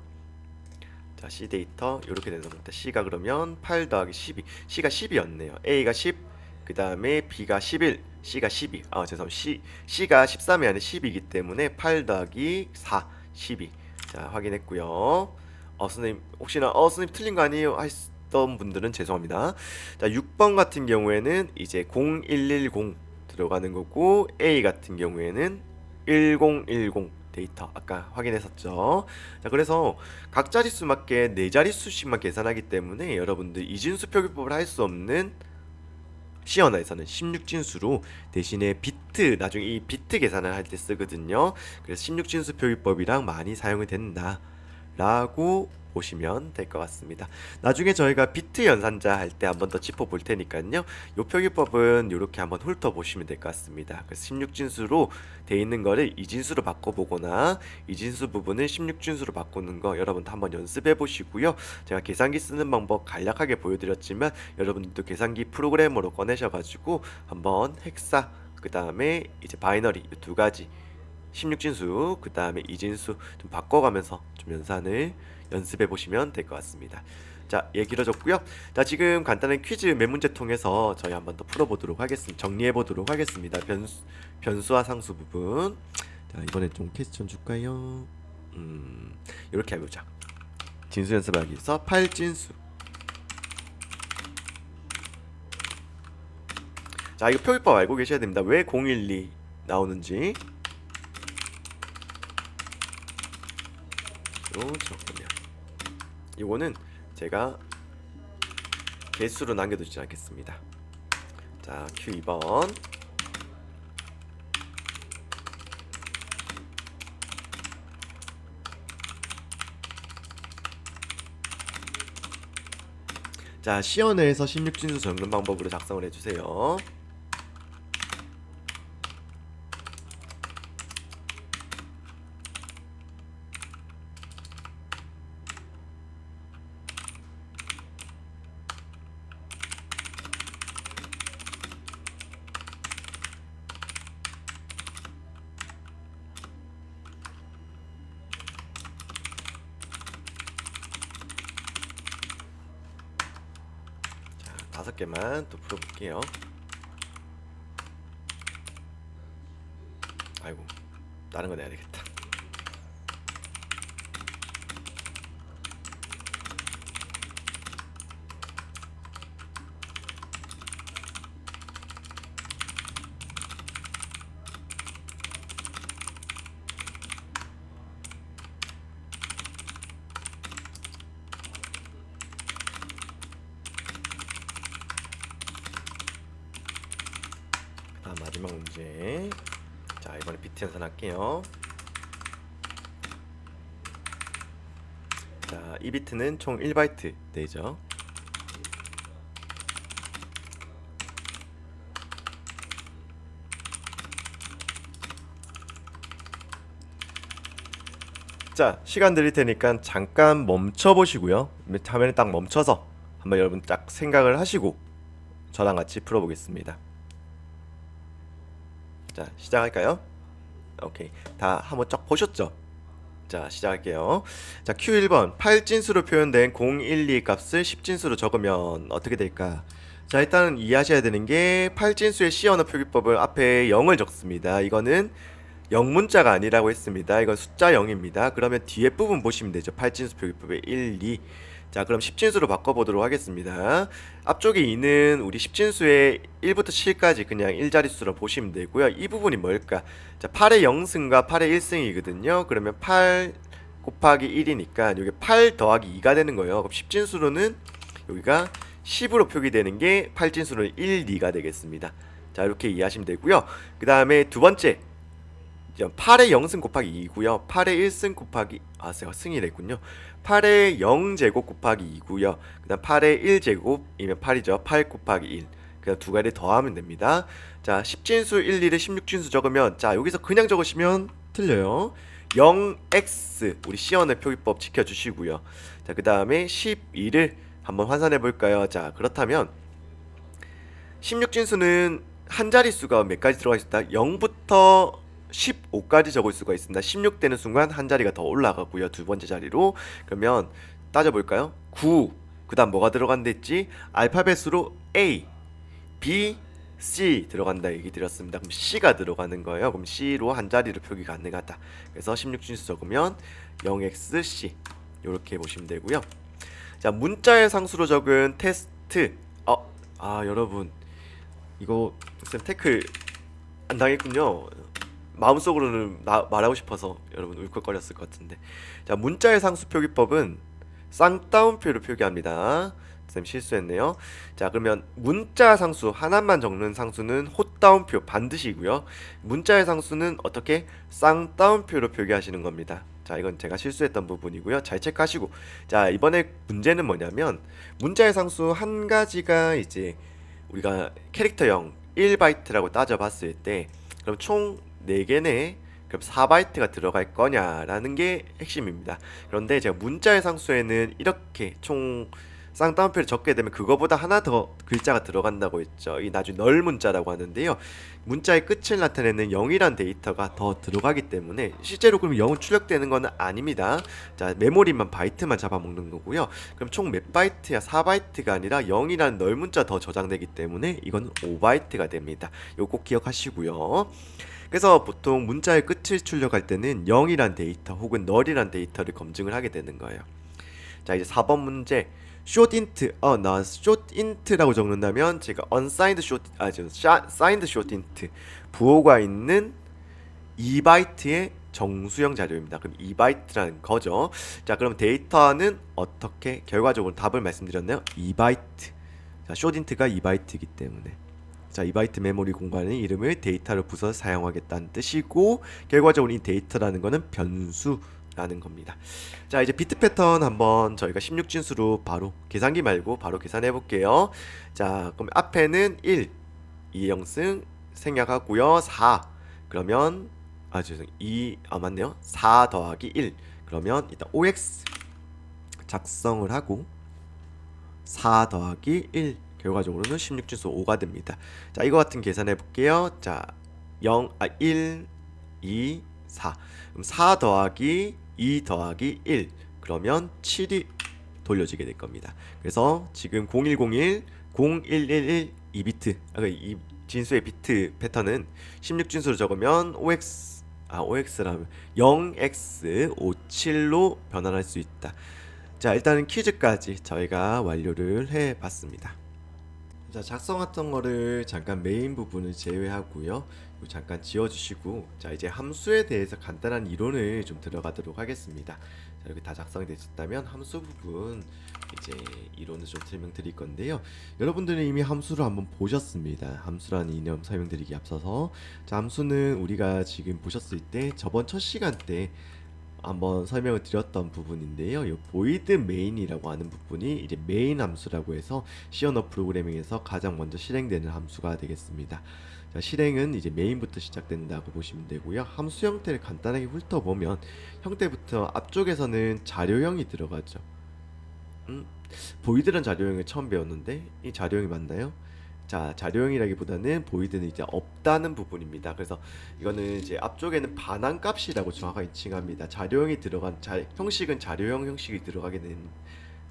자, C 데이터 이렇게 되는 겁니다. C가 그러면 8 더하기 12. C가 10이었네요. A가 10. 그 다음에 B가 11. C가 12. 죄송합니다. C가 13이 아니라 10이기 때문에 8 더하기 4. 12. 자, 확인했고요. 선생님 혹시나 선생님 틀린 거 아니에요 하셨던 분들은 죄송합니다. 자, 6번 같은 경우에는 이제 0110 들어가는 거고 A 같은 경우에는 1010 데이터 아까 확인했었죠. 자, 그래서 각 자릿수 맞게 네 자릿수씩만 계산하기 때문에 여러분들 이진수 표기법을 할 수 없는 C 언어에서는 16진수로 대신에 비트, 나중에 이 비트 계산을 할 때 쓰거든요. 그래서 16진수 표기법이랑 많이 사용이 된다 라고 보시면 될 것 같습니다. 나중에 저희가 비트 연산자 할 때 한번 더 짚어볼 테니까요. 요 표기법은 이렇게 한번 훑어보시면 될 것 같습니다. 그래서 16진수로 돼 있는 거를 이진수로 바꿔보거나 이진수 부분을 16진수로 바꾸는 거 여러분도 한번 연습해 보시고요. 제가 계산기 쓰는 방법 간략하게 보여드렸지만 여러분들도 계산기 프로그래머로 꺼내셔가지고 한번 헥사 그 다음에 이제 바이너리 이 두 가지 16진수 그 다음에 이진수 좀 바꿔가면서 좀 연습해 보시면 될 것 같습니다. 자, 예, 길어졌고요. 자, 지금 간단한 퀴즈 몇 문제 통해서 저희 한번 더 풀어보도록 하겠습니다. 정리해 보도록 하겠습니다. 변수와 상수 부분. 자, 이번엔 좀 퀘스천 줄까요? 이렇게 해보자. 진수 연습하기 위해서 8진수. 자, 이거 표기법 알고 계셔야 됩니다. 왜 012 나오는지. 적으면 이거는 제가 개수로 남겨두지 않겠습니다. 자, Q 2번. 자, C 언어에서 16진수 적는 방법으로 작성을 해주세요. 자, 5개만 또 풀어볼게요. 아이고, 다른 거 내야 되겠다. 마지막 문제. 자, 이번에 비트 연산할게요. 자, 이 비트는 총 1바이트 되죠. 자, 시간 드릴 테니까 잠깐 멈춰 보시고요. 화면에 딱 멈춰서 한번 여러분 딱 생각을 하시고 저랑 같이 풀어보겠습니다. 자, 시작할까요? 오케이. 다 한번 쫙 보셨죠? 자, 시작할게요. 자, Q1번 8진수로 표현된 0, 1, 2 값을 10진수로 적으면 어떻게 될까? 자, 일단은 이해하셔야 되는 게 8진수의 C 언어 표기법은 앞에 0을 적습니다. 이거는 영문자가 아니라고 했습니다. 이건 숫자 0입니다. 그러면 뒤에 부분 보시면 되죠. 8진수 표기법의 1, 2. 자, 그럼 10진수로 바꿔보도록 하겠습니다. 앞쪽에 2는 우리 10진수의 1부터 7까지 그냥 1자릿수로 보시면 되고요. 이 부분이 뭘까? 자, 8의 0승과 8의 1승이거든요. 그러면 8 곱하기 1이니까 여기 8 더하기 2가 되는 거예요. 그럼 10진수로는 여기가 10으로 표기되는 게 8진수로는 1, 2가 되겠습니다. 자, 이렇게 이해하시면 되고요. 그 다음에 두 번째 8의 0승 곱하기 2고요. 8의 1승 곱하기 제가 승이 됐군요. 8의 0제곱 곱하기 2고요. 그 다음 8의 1제곱이면 8이죠. 8 곱하기 1. 그냥 두 가지 더하면 됩니다. 자, 10진수 1, 2를 16진수 적으면 자, 여기서 그냥 적으시면 틀려요. 0x 우리 C언의 표기법 지켜주시고요. 자, 그 다음에 12를 한번 환산해 볼까요? 자, 그렇다면 16진수는 한 자릿수가 몇 가지 들어가 있습니다. 0부터 15까지 적을 수가 있습니다. 16 되는 순간 한 자리가 더 올라가고요. 두 번째 자리로. 그러면 따져볼까요? 9. 그 다음 뭐가 들어간다 했지? 알파벳으로 A, B, C 들어간다 얘기 드렸습니다. 그럼 C가 들어가는 거예요. 그럼 C로 한 자리로 표기 가능하다. 그래서 16진수 적으면 0xC 이렇게 보시면 되고요. 자, 문자의 상수로 적은 테스트. 여러분 이거 쌤 태클 안 당했군요. 마음속으로는 말하고 싶어서 여러분 울컥거렸을 것 같은데. 자, 문자의 상수 표기법은 쌍따옴표로 표기합니다. 쌤 실수했네요. 자, 그러면 문자 상수 하나만 적는 상수는 호따옴표 반드시고요. 문자의 상수는 어떻게 쌍따옴표로 표기하시는 겁니다. 자, 이건 제가 실수했던 부분이고요. 잘 체크하시고. 자, 이번에 문제는 뭐냐면 문자의 상수 한 가지가 이제 우리가 캐릭터형 1바이트라고 따져봤을 때 그럼 총 4개네. 그럼 4바이트가 들어갈 거냐라는 게 핵심입니다. 그런데 제가 문자의 상수에는 이렇게 총 쌍따옴표를 적게 되면 그거보다 하나 더 글자가 들어간다고 했죠. 이 나중에 널 문자라고 하는데요. 문자의 끝을 나타내는 0이란 데이터가 더 들어가기 때문에 실제로 그럼 0은 출력되는 건 아닙니다. 자, 메모리만 바이트만 잡아먹는 거고요. 그럼 총 몇 바이트야? 4바이트가 아니라 0이라는 널 문자 더 저장되기 때문에 이건 5바이트가 됩니다. 이거 꼭 기억하시고요. 그래서 보통 문자의 끝을 출력할 때는 0이란 데이터 혹은 널이란 데이터를 검증을 하게 되는 거예요. 자, 이제 4번 문제. shortint 나 shortint라고 적는다면 제가 unsigned signed shortint 부호가 있는 2바이트의 정수형 자료입니다. 그럼 2바이트라는 거죠. 자, 그럼 데이터는 어떻게 결과적으로 답을 말씀드렸나요? 2바이트. 자, shortint가 2바이트이기 때문에 자, 2바이트 메모리 공간의 이름을 데이터로 부숴서 사용하겠다는 뜻이고 결과적으로 이 데이터라는 거는 변수라는 겁니다. 자, 이제 비트 패턴 한번 저희가 16진수로 바로 계산기 말고 바로 계산해 볼게요. 자, 그럼 앞에는 1, 2형승 생략하고요. 4 그러면 맞네요. 4 더하기 1 그러면 일단 OX 작성을 하고 4 더하기 1 결과적으로는 16진수 5가 됩니다. 자, 이거 같은 계산해 볼게요. 자, 1, 2, 4. 그럼 4 더하기 2 더하기 1. 그러면 7이 돌려지게 될 겁니다. 그래서 지금 0101, 0111 이 비트, 이 진수의 비트 패턴은 16진수로 적으면 OX라면 0x57로 변환할 수 있다. 자, 일단은 퀴즈까지 저희가 완료를 해 봤습니다. 자, 작성했던 거를 잠깐 메인 부분을 제외하고요. 이거 잠깐 지워주시고, 자, 이제 함수에 대해서 간단한 이론을 좀 들어가도록 하겠습니다. 자, 여기 다 작성이 되셨다면 함수 부분 이제 이론을 좀 설명드릴 건데요. 여러분들은 이미 함수를 한번 보셨습니다. 함수라는 이념 설명드리기 앞서서, 자, 함수는 우리가 지금 보셨을 때 저번 첫 시간 때 한번 설명을 드렸던 부분인데요. 이 void main이라고 하는 부분이 이제 메인 함수라고 해서 C 언어 프로그래밍에서 가장 먼저 실행되는 함수가 되겠습니다. 자, 실행은 이제 메인부터 시작된다고 보시면 되고요. 함수 형태를 간단하게 훑어보면 형태부터 앞쪽에서는 자료형이 들어가죠. 음, 보이드란 자료형을 처음 배웠는데 이 자료형이 맞나요? 자, 자료형이라기보다는 보이드는 이제 없다는 부분입니다. 그래서 이거는 이제 앞쪽에는 반환값이라고 정확하게 칭합니다. 자료형이 들어간 형식은 자료형 형식이 들어가게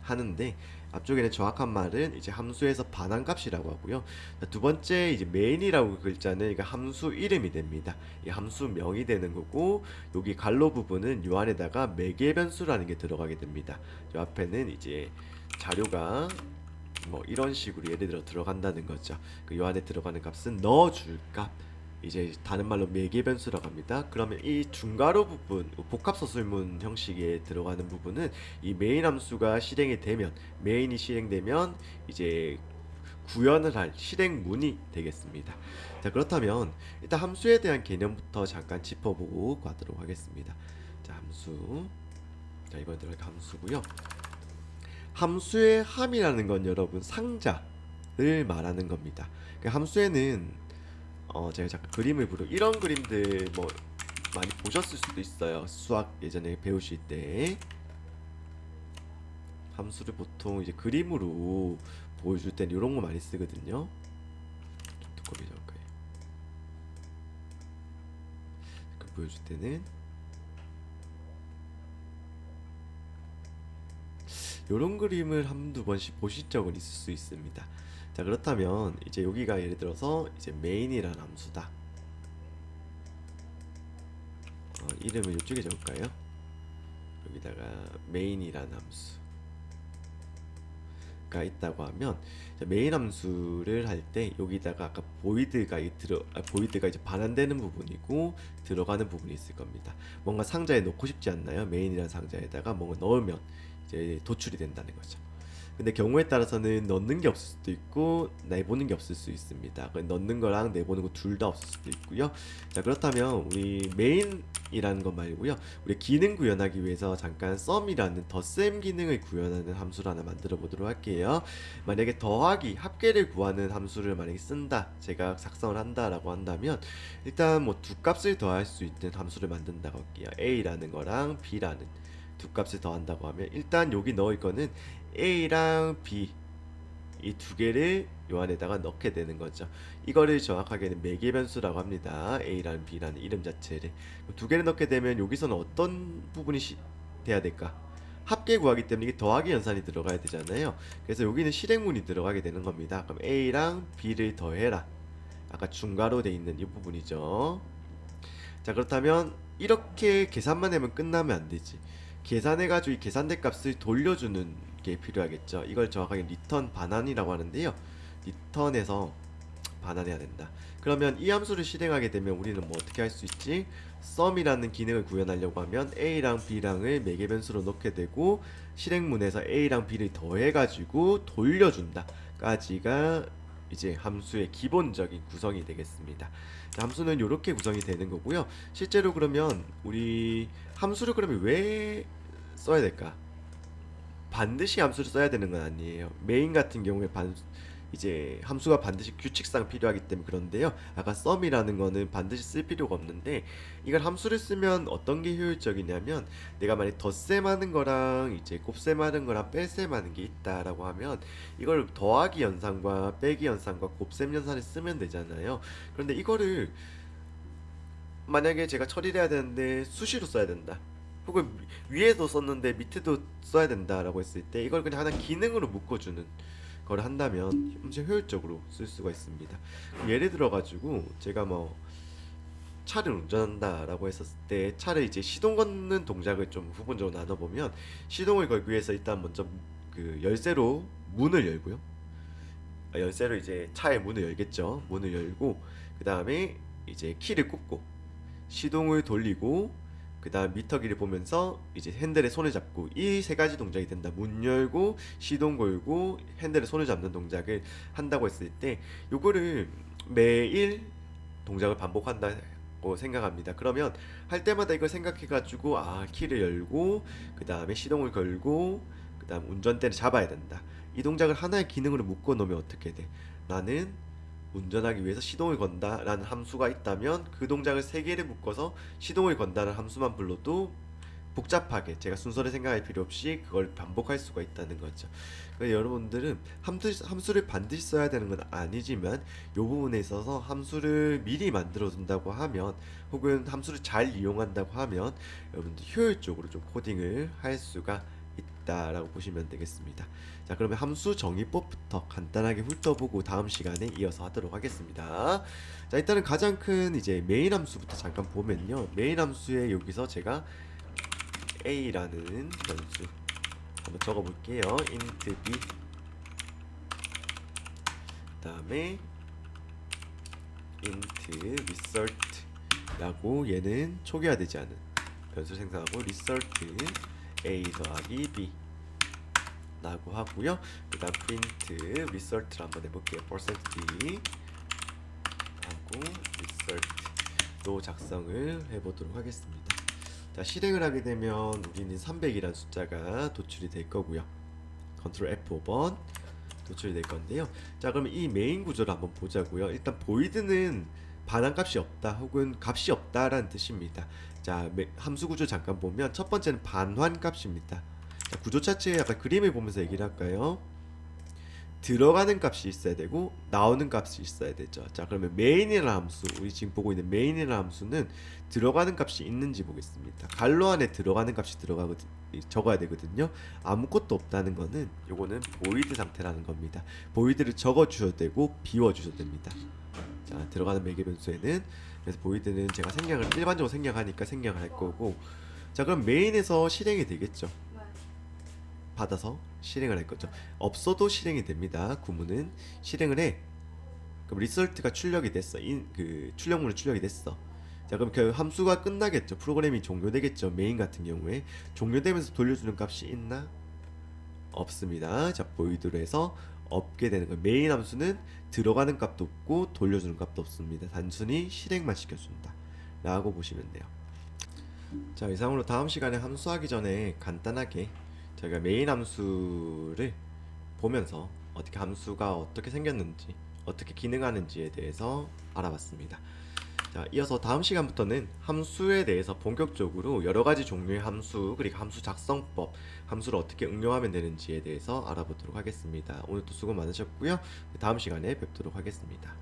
하는데 앞쪽에는 정확한 말은 이제 함수에서 반환값이라고 하고요. 자, 두 번째 이제 메인이라고 글자는 이거 함수 이름이 됩니다. 이 함수명이 되는 거고 여기 갈로 부분은 요 안에다가 매개 변수라는 게 들어가게 됩니다. 요 앞에는 이제 자료가 뭐 이런 식으로 예를 들어 들어간다는 거죠. 요 안에 들어가는 값은 넣어줄 값. 이제 다른 말로 매개 변수라고 합니다. 그러면 이 중괄호 부분, 복합 서술문 형식에 들어가는 부분은 이 메인 함수가 실행이 되면 메인이 실행되면 이제 구현을 할 실행문이 되겠습니다. 자, 그렇다면 일단 함수에 대한 개념부터 잠깐 짚어보고 가도록 하겠습니다. 자, 함수. 자, 이번에 들어갈 함수고요. 함수의 함이라는 건 여러분 상자를 말하는 겁니다. 그 함수에는 제가 잠깐 그림을 이런 그림들 뭐 많이 보셨을 수도 있어요. 수학 예전에 배우실 때 함수를 보통 이제 그림으로 보여줄 때는 이런 거 많이 쓰거든요. 좀 두껍게 적을까요? 그 보여줄 때는 이런 그림을 한두 번씩 보신 적은 있을 수 있습니다. 자, 그렇다면 이제 여기가 예를 들어서 이제 메인이라는 함수다. 이름을 이쪽에 적을까요? 여기다가 메인이라는 함수가 있다고 하면 메인 함수를 할 때 여기다가 아까 보이드가 이제 반환되는 부분이고 들어가는 부분이 있을 겁니다. 뭔가 상자에 넣고 싶지 않나요? 메인이라는 상자에다가 뭔가 넣으면 이제 도출이 된다는 거죠. 근데 경우에 따라서는 넣는 게 없을 수도 있고 내보는 게 없을 수 있습니다. 넣는 거랑 내보는 거 둘 다 없을 수도 있고요. 자, 그렇다면 우리 메인이라는 것 말고요. 우리 기능 구현하기 위해서 잠깐 sum이라는 덧셈 기능을 구현하는 함수를 하나 만들어 보도록 할게요. 만약에 더하기, 합계를 구하는 함수를 만약에 쓴다, 제가 작성을 한다라고 한다면 일단 뭐 두 값을 더할 수 있는 함수를 만든다고 할게요. a라는 거랑 b라는 두 값을 더한다고 하면 일단 여기 넣을 거는 A랑 B 이 두 개를 요 안에다가 넣게 되는 거죠. 이거를 정확하게는 매개 변수라고 합니다. A랑 B라는 이름 자체를 두 개를 넣게 되면 여기서는 어떤 부분이 돼야 될까? 합계 구하기 때문에 이게 더하기 연산이 들어가야 되잖아요. 그래서 여기는 실행문이 들어가게 되는 겁니다. 그럼 A랑 B를 더해라. 아까 중괄호 돼 있는 이 부분이죠. 자, 그렇다면 이렇게 계산만 하면 끝나면 안 되지. 계산해가지고 이 계산대 값을 돌려주는 게 필요하겠죠. 이걸 정확하게 리턴 반환이라고 하는데요. 리턴에서 반환해야 된다. 그러면 이 함수를 실행하게 되면 우리는 뭐 어떻게 할 수 있지? sum이라는 기능을 구현하려고 하면 a랑 b랑을 매개 변수로 넣게 되고 실행문에서 a랑 b를 더해가지고 돌려준다 까지가 이제 함수의 기본적인 구성이 되겠습니다. 자, 함수는 이렇게 구성이 되는 거고요. 실제로 그러면 우리 함수를 그러면 왜 써야 될까? 반드시 함수를 써야 되는 건 아니에요. 메인 같은 경우에 이제 함수가 반드시 규칙상 필요하기 때문에 그런데요. 아까 sum이라는 거는 반드시 쓸 필요가 없는데 이걸 함수를 쓰면 어떤 게 효율적이냐면 내가 만약 덧셈하는 거랑 이제 곱셈하는 거랑 뺄셈하는 게 있다라고 하면 이걸 더하기 연산과 빼기 연산과 곱셈 연산을 쓰면 되잖아요. 그런데 이거를 만약에 제가 처리를 해야 되는데 수시로 써야 된다. 혹은 위에도 썼는데 밑에도 써야 된다라고 했을 때 이걸 그냥 하나 기능으로 묶어주는 걸 한다면 엄청 효율적으로 쓸 수가 있습니다. 예를 들어 가지고 제가 뭐 차를 운전한다라고 했었을 때 차를 이제 시동 거는 동작을 좀 부분적으로 나눠보면 시동을 걸기 위해서 일단 먼저 그 열쇠로 문을 열고요. 열쇠로 이제 차의 문을 열겠죠. 문을 열고 그 다음에 이제 키를 꽂고 시동을 돌리고 그 다음 미터기를 보면서 이제 핸들에 손을 잡고 이 세 가지 동작이 된다. 문 열고 시동 걸고 핸들에 손을 잡는 동작을 한다고 했을 때 요거를 매일 동작을 반복한다고 생각합니다. 그러면 할 때마다 이걸 생각해 가지고 키를 열고 그 다음에 시동을 걸고 그 다음 운전대를 잡아야 된다. 이 동작을 하나의 기능으로 묶어 놓으면 어떻게 돼? 나는 운전하기 위해서 시동을 건다라는 함수가 있다면 그 동작을 세 개를 묶어서 시동을 건다는 함수만 불러도 복잡하게 제가 순서를 생각할 필요 없이 그걸 반복할 수가 있다는 거죠. 그러니까 여러분들은 함수를 반드시 써야 되는 건 아니지만 이 부분에 있어서 함수를 미리 만들어 둔다고 하면 혹은 함수를 잘 이용한다고 하면 여러분들 효율적으로 좀 코딩을 할 수가 있다라고 보시면 되겠습니다. 자, 그러면 함수 정의법부터 간단하게 훑어보고 다음 시간에 이어서 하도록 하겠습니다. 자, 일단은 가장 큰 이제 메인 함수부터 잠깐 보면요. 메인 함수에 여기서 제가 a라는 변수 한번 적어볼게요. int b 그다음에 int result 라고 얘는 초기화되지 않은 변수 생성하고 result a 더하기 b 라고 하고요. 그 다음 print result를 한번 해볼게요. %d 하고 result도 작성을 해보도록 하겠습니다. 자, 실행을 하게 되면 우리는 300이라는 숫자가 도출이 될 거고요. 컨트롤 F5번 도출이 될 건데요. 자, 그러면 이 메인 구조를 한번 보자고요. 일단 void는 반환값이 없다 혹은 값이 없다라는 뜻입니다. 자, 함수 구조 잠깐 보면 첫 번째는 반환값입니다. 자, 구조 자체에 약간 그림을 보면서 얘기를 할까요? 들어가는 값이 있어야 되고 나오는 값이 있어야 되죠. 자, 그러면 메인이라는 함수, 우리 지금 보고 있는 메인이라는 함수는 들어가는 값이 있는지 보겠습니다. 괄호 안에 들어가는 값이 적어야 되거든요. 아무것도 없다는 거는 요거는 void 상태라는 겁니다. void를 적어 주셔도 되고 비워 주셔도 됩니다. 자, 들어가는 매개 변수에는 그래서 void는 제가 일반적으로 생략하니까 생략을 할 거고, 자, 그럼 메인에서 실행이 되겠죠. 받아서 실행을 할 거죠. 없어도 실행이 됩니다. 구문은 실행을 해. 그럼 리설트가 출력이 됐어. 출력문이 출력이 됐어. 자, 그럼 그 함수가 끝나겠죠. 프로그램이 종료되겠죠. 메인 같은 경우에 종료되면서 돌려주는 값이 있나? 없습니다. 자, void로 해서 없게 되는 거예요. 메인 함수는 들어가는 값도 없고 돌려주는 값도 없습니다. 단순히 실행만 시켜준다 라고 보시면 돼요. 자, 이상으로 다음 시간에 함수하기 전에 간단하게 저희가 메인 함수를 보면서 어떻게 함수가 어떻게 생겼는지 어떻게 기능하는지에 대해서 알아봤습니다. 자, 이어서 다음 시간부터는 함수에 대해서 본격적으로 여러가지 종류의 함수 그리고 함수 작성법, 함수를 어떻게 응용하면 되는지에 대해서 알아보도록 하겠습니다. 오늘도 수고 많으셨고요. 다음 시간에 뵙도록 하겠습니다.